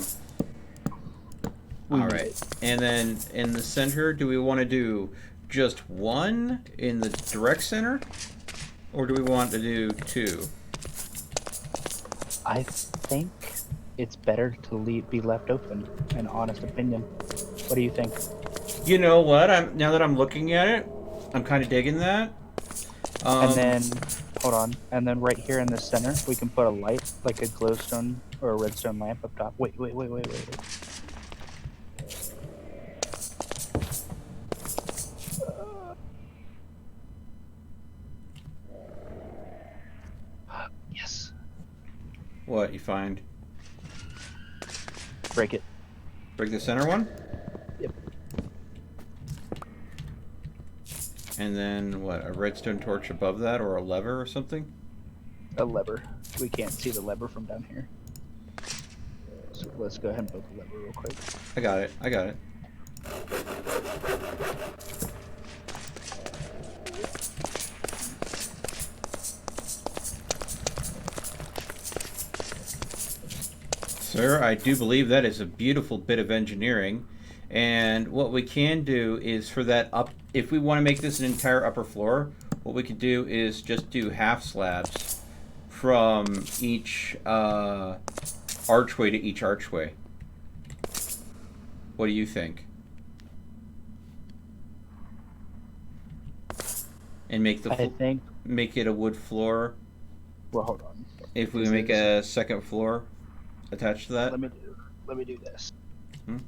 We need Alright. it. And then in the center, do we want to do just one in the direct center? Or do we want to do 2? I think it's better to be left open. An honest opinion. What do you think? You know what? Now that I'm looking at it, I'm kind of digging that. And then, hold on. And then right here in the center, we can put a light, like a glowstone or a redstone lamp up top. Wait. Yes. What you find? Break it. Break the center one? Yep. And then what? A redstone torch above that, or a lever or something? A lever. We can't see the lever from down here. So let's go ahead and build the lever real quick. I got it. Sir, I do believe that is a beautiful bit of engineering. And what we can do is for that up, if we want to make this an entire upper floor, what we could do is just do half slabs from each archway to each archway. What do you think? And make I think. make it a wood floor. Well, hold on. If we make a second floor attached to that. Let me do this. Hmm?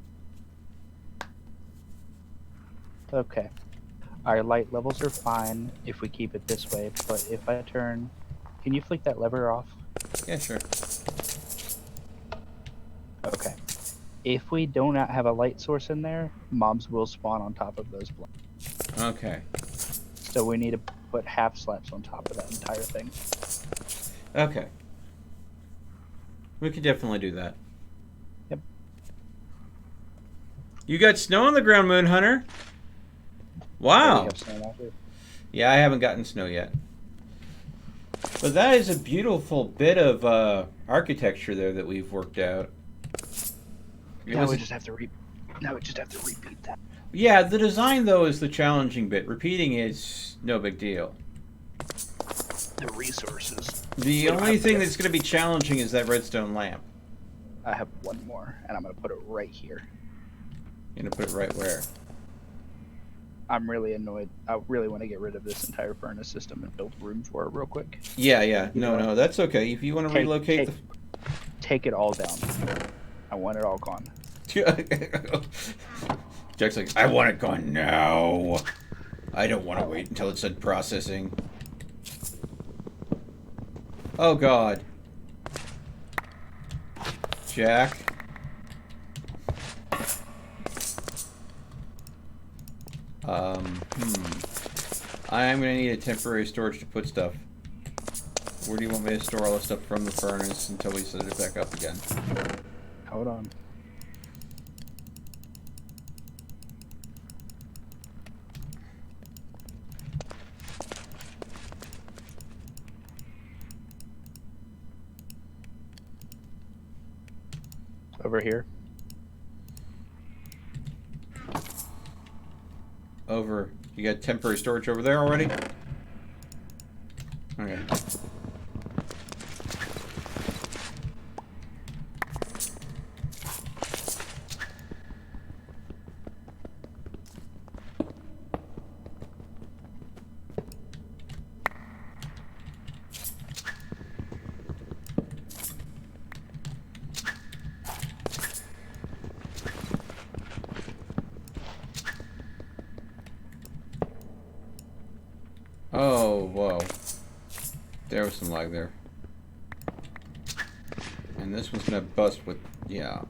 Okay. Our light levels are fine if we keep it this way, but if I turn... Can you flick that lever off? Yeah, sure. Okay. If we do not have a light source in there, mobs will spawn on top of those blocks. Okay. So we need to put half slabs on top of that entire thing. Okay. We could definitely do that. Yep. You got snow on the ground, Moon Hunter. We Wow. have snow out here. Yeah, I haven't gotten snow yet. But that is a beautiful bit of architecture there that we've worked out. Now we just have to repeat that. Yeah, the design though is the challenging bit. Repeating is no big deal. The resources. The only thing that's going to be challenging is that redstone lamp. I have one more, and I'm going to put it right here. You're going to put it right where? I'm really annoyed. I really want to get rid of this entire furnace system and build room for it real quick. Yeah. No, that's okay. If you want to relocate take it all down. I want it all gone. Jack's like, I want it gone now. I don't want to wait until it's done processing. Oh God. Jack. I am gonna need a temporary storage to put stuff. Where do you want me to store all the stuff from the furnace until we set it back up again? Hold on. Over here. Over. You got temporary storage over there already? Okay. Oh, whoa. There was some lag there. And this one's gonna bust with, yeah.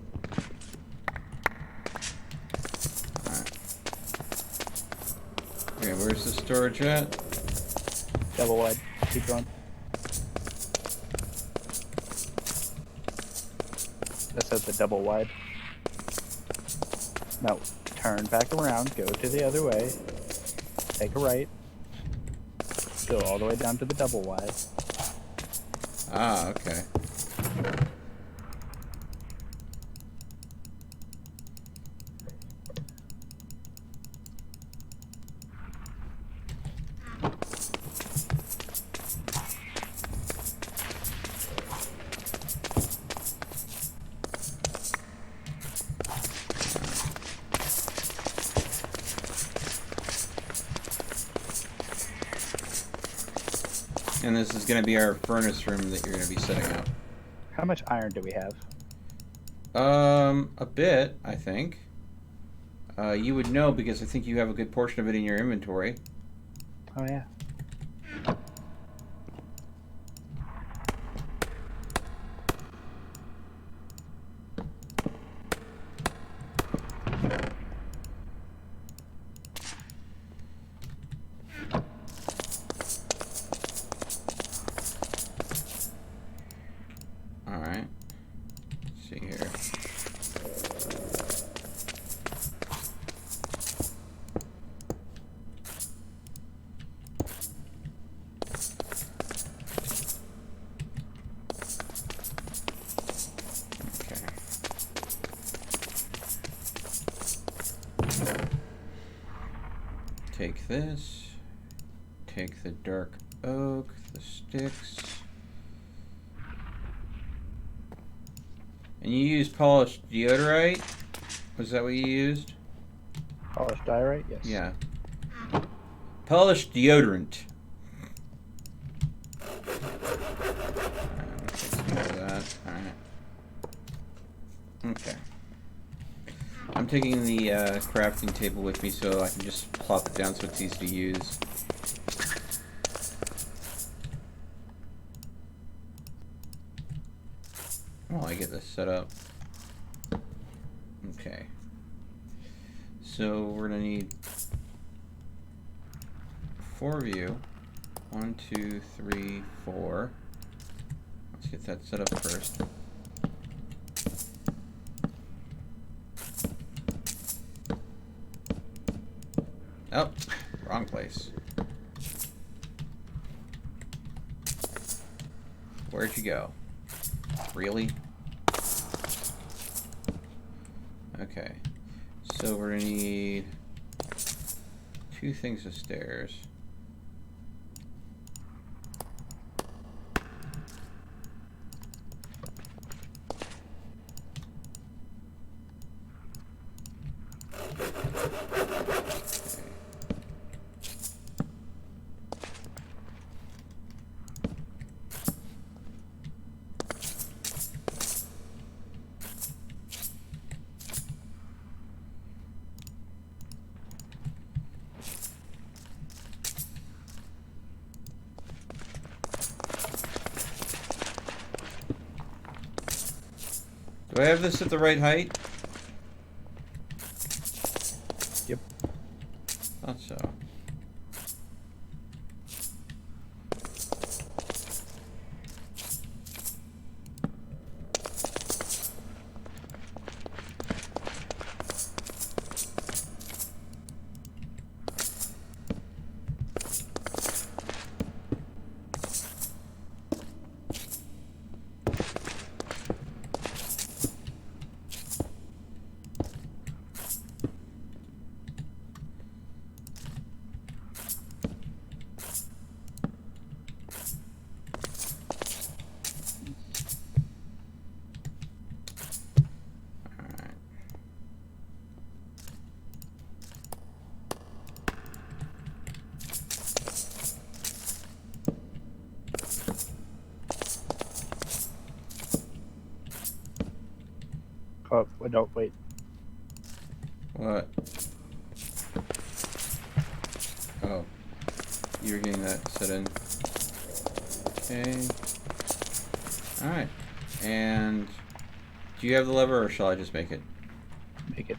Alright. Okay, where's the storage at? Double wide. Keep going. That's at the double wide. No. Turn back around. Go to the other way. Take a right. Go all the way down to the double wide. Ah, okay. And this is going to be our furnace room that you're going to be setting up. How much iron do we have? A bit, I think. You would know because I think you have a good portion of it in your inventory. Oh yeah. Alright. Let's see here. Take this, take the dark oak, the sticks, and you used polished deodorite? Was that what you used? Polished diorite? Yes. Yeah. Polished deodorant. Alright, take some of that. Alright. Okay. I'm taking the crafting table with me so I can just plop it down so it's easy to use. While I get this set up. Okay. So we're gonna need 4 of you. 1, 2, 3, 4. Let's get that set up first. Oh, wrong place. Where'd you go? Really? Okay. So we're gonna need 2 things of stairs. Do I have this at the right height? Yep. Thought so. Oh, no, wait. What? Oh. You were getting that set in. Okay. Alright. And do you have the lever or shall I just make it? Make it.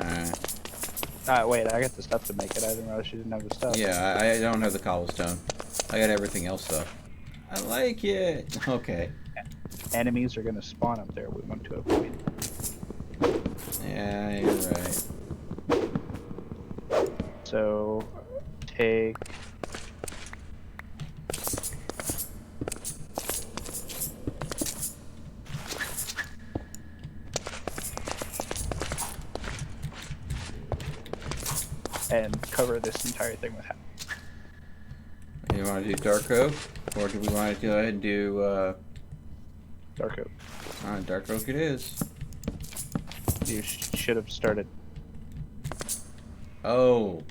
Alright. Wait, I got the stuff to make it. I didn't realize you didn't have the stuff. Yeah, I don't have the cobblestone. I got everything else though. I like it. Okay. Enemies are going to spawn up there. We want to avoid. Yeah, you're right. So, take... and cover this entire thing with half. You want to do dark oak? Or do we want to go ahead and do, Dark oak. Alright, dark oak it is. You should have started. Oh.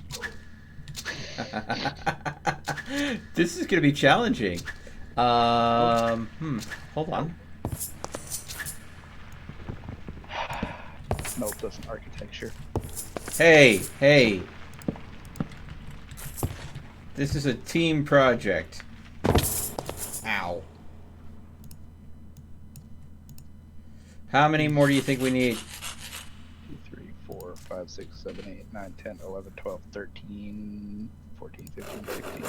This is going to be challenging. Hold on. Nope, doesn't architecture. Hey. This is a team project. Ow. How many more do you think we need? 2, 3, 4, 5, 6, 7, 8, 9, 10, 11, 12, 13, 14, 15, 16, 17,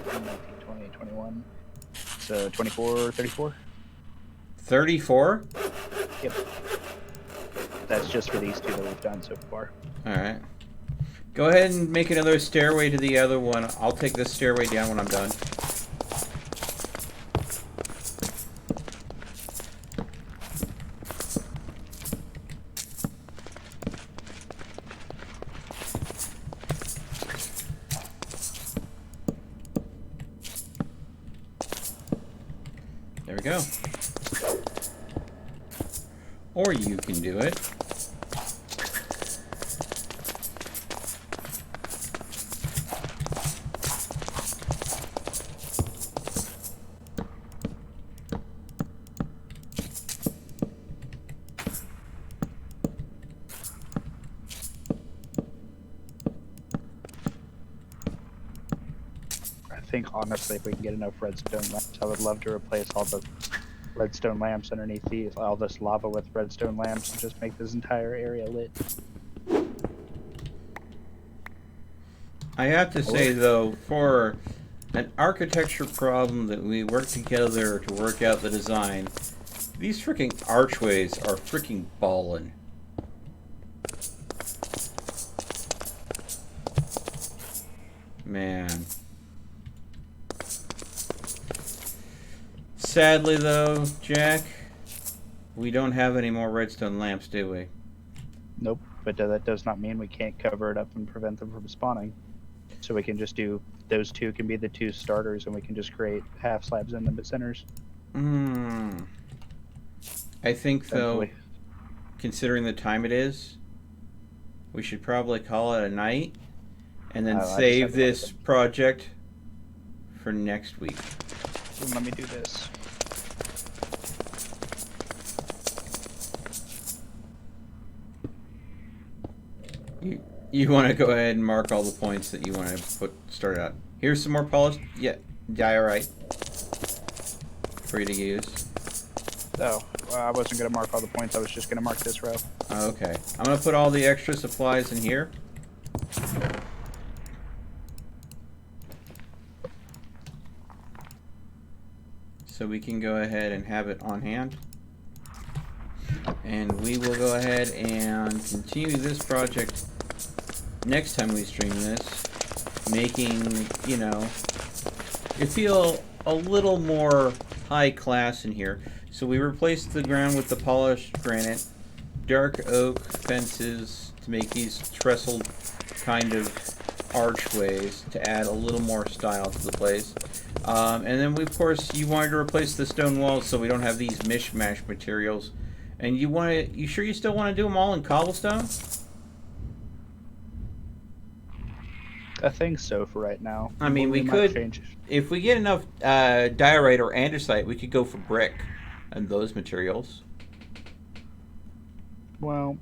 18, 19, 20, 21. So 24, 34? 34? Yep. That's just for these two that we've done so far. Alright. Go ahead and make another stairway to the other one. I'll take this stairway down when I'm done. There we go. Or you can do it. I think honestly, if we can get enough redstone lamps, I would love to replace all the redstone lamps underneath all this lava with redstone lamps and just make this entire area lit. I have to say though, for an architecture problem that we work together to work out the design, these freaking archways are freaking ballin'. Man. Sadly though, Jack, we don't have any more redstone lamps, do we? Nope, but that does not mean we can't cover it up and prevent them from spawning. So we can just do, those two can be the two starters and we can just create half slabs in them at centers. I think though, Simply. considering the time it is, we should probably call it a night and then I just save have to this look project for next week. So let me do this. You want to go ahead and mark all the points that you want to start out. Here's some more polished diorite for you to use. Oh, well, I wasn't going to mark all the points, I was just going to mark this row. Okay. I'm going to put all the extra supplies in here. So we can go ahead and have it on hand. And we will go ahead and continue this project next time we stream this, making, you know, it feel a little more high class in here. So we replaced the ground with the polished granite, dark oak fences to make these trestled kind of archways to add a little more style to the place. And then we, of course, you wanted to replace the stone walls so we don't have these mishmash materials. And you sure you still want to do them all in cobblestone? I think so for right now. I mean, we might could, change. if we get enough diorite or andesite, we could go for brick and those materials. Well,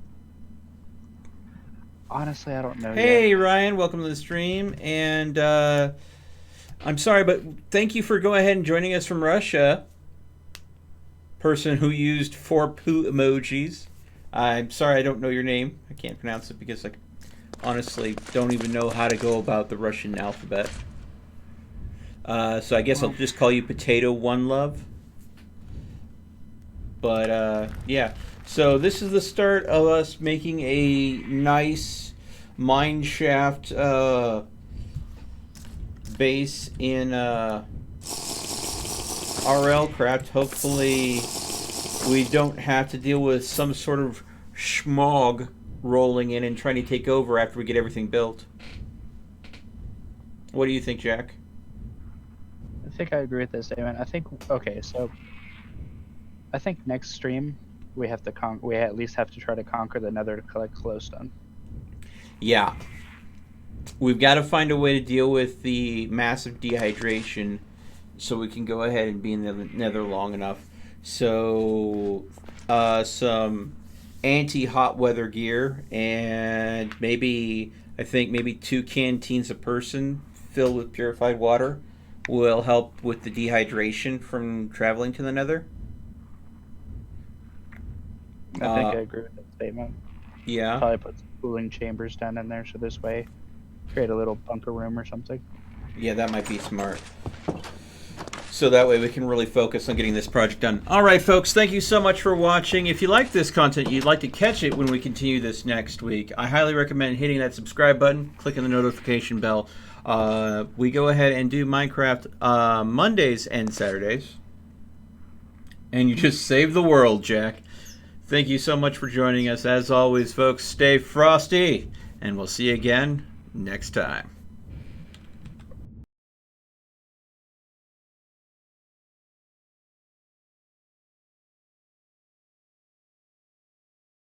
honestly, I don't know. Hey, yet. Ryan, welcome to the stream. And I'm sorry, but thank you for going ahead and joining us from Russia. Person who used 4 poo emojis. I'm sorry I don't know your name. I can't pronounce it because I honestly don't even know how to go about the Russian alphabet. So I guess I'll just call you Potato One Love. But yeah, so this is the start of us making a nice mine shaft base in RLCraft. Hopefully we don't have to deal with some sort of schmog rolling in and trying to take over after we get everything built. What do you think, Jack? I think I agree with this statement. I think so. I think next stream we have to we at least have to try to conquer the Nether to collect glowstone. Yeah. We've got to find a way to deal with the massive dehydration so we can go ahead and be in the Nether long enough. So, some anti-hot weather gear and maybe 2 canteens a person filled with purified water will help with the dehydration from traveling to the Nether. I think I agree with that statement. Yeah. Probably put some cooling chambers down in there so this way create a little bunker room or something. Yeah, that might be smart. So that way we can really focus on getting this project done. All right, folks, thank you so much for watching. If you like this content, you'd like to catch it when we continue this next week, I highly recommend hitting that subscribe button, clicking the notification bell. We go ahead and do Minecraft Mondays and Saturdays. And you just save the world, Jack. Thank you so much for joining us. As always, folks, stay frosty, and we'll see you again next time.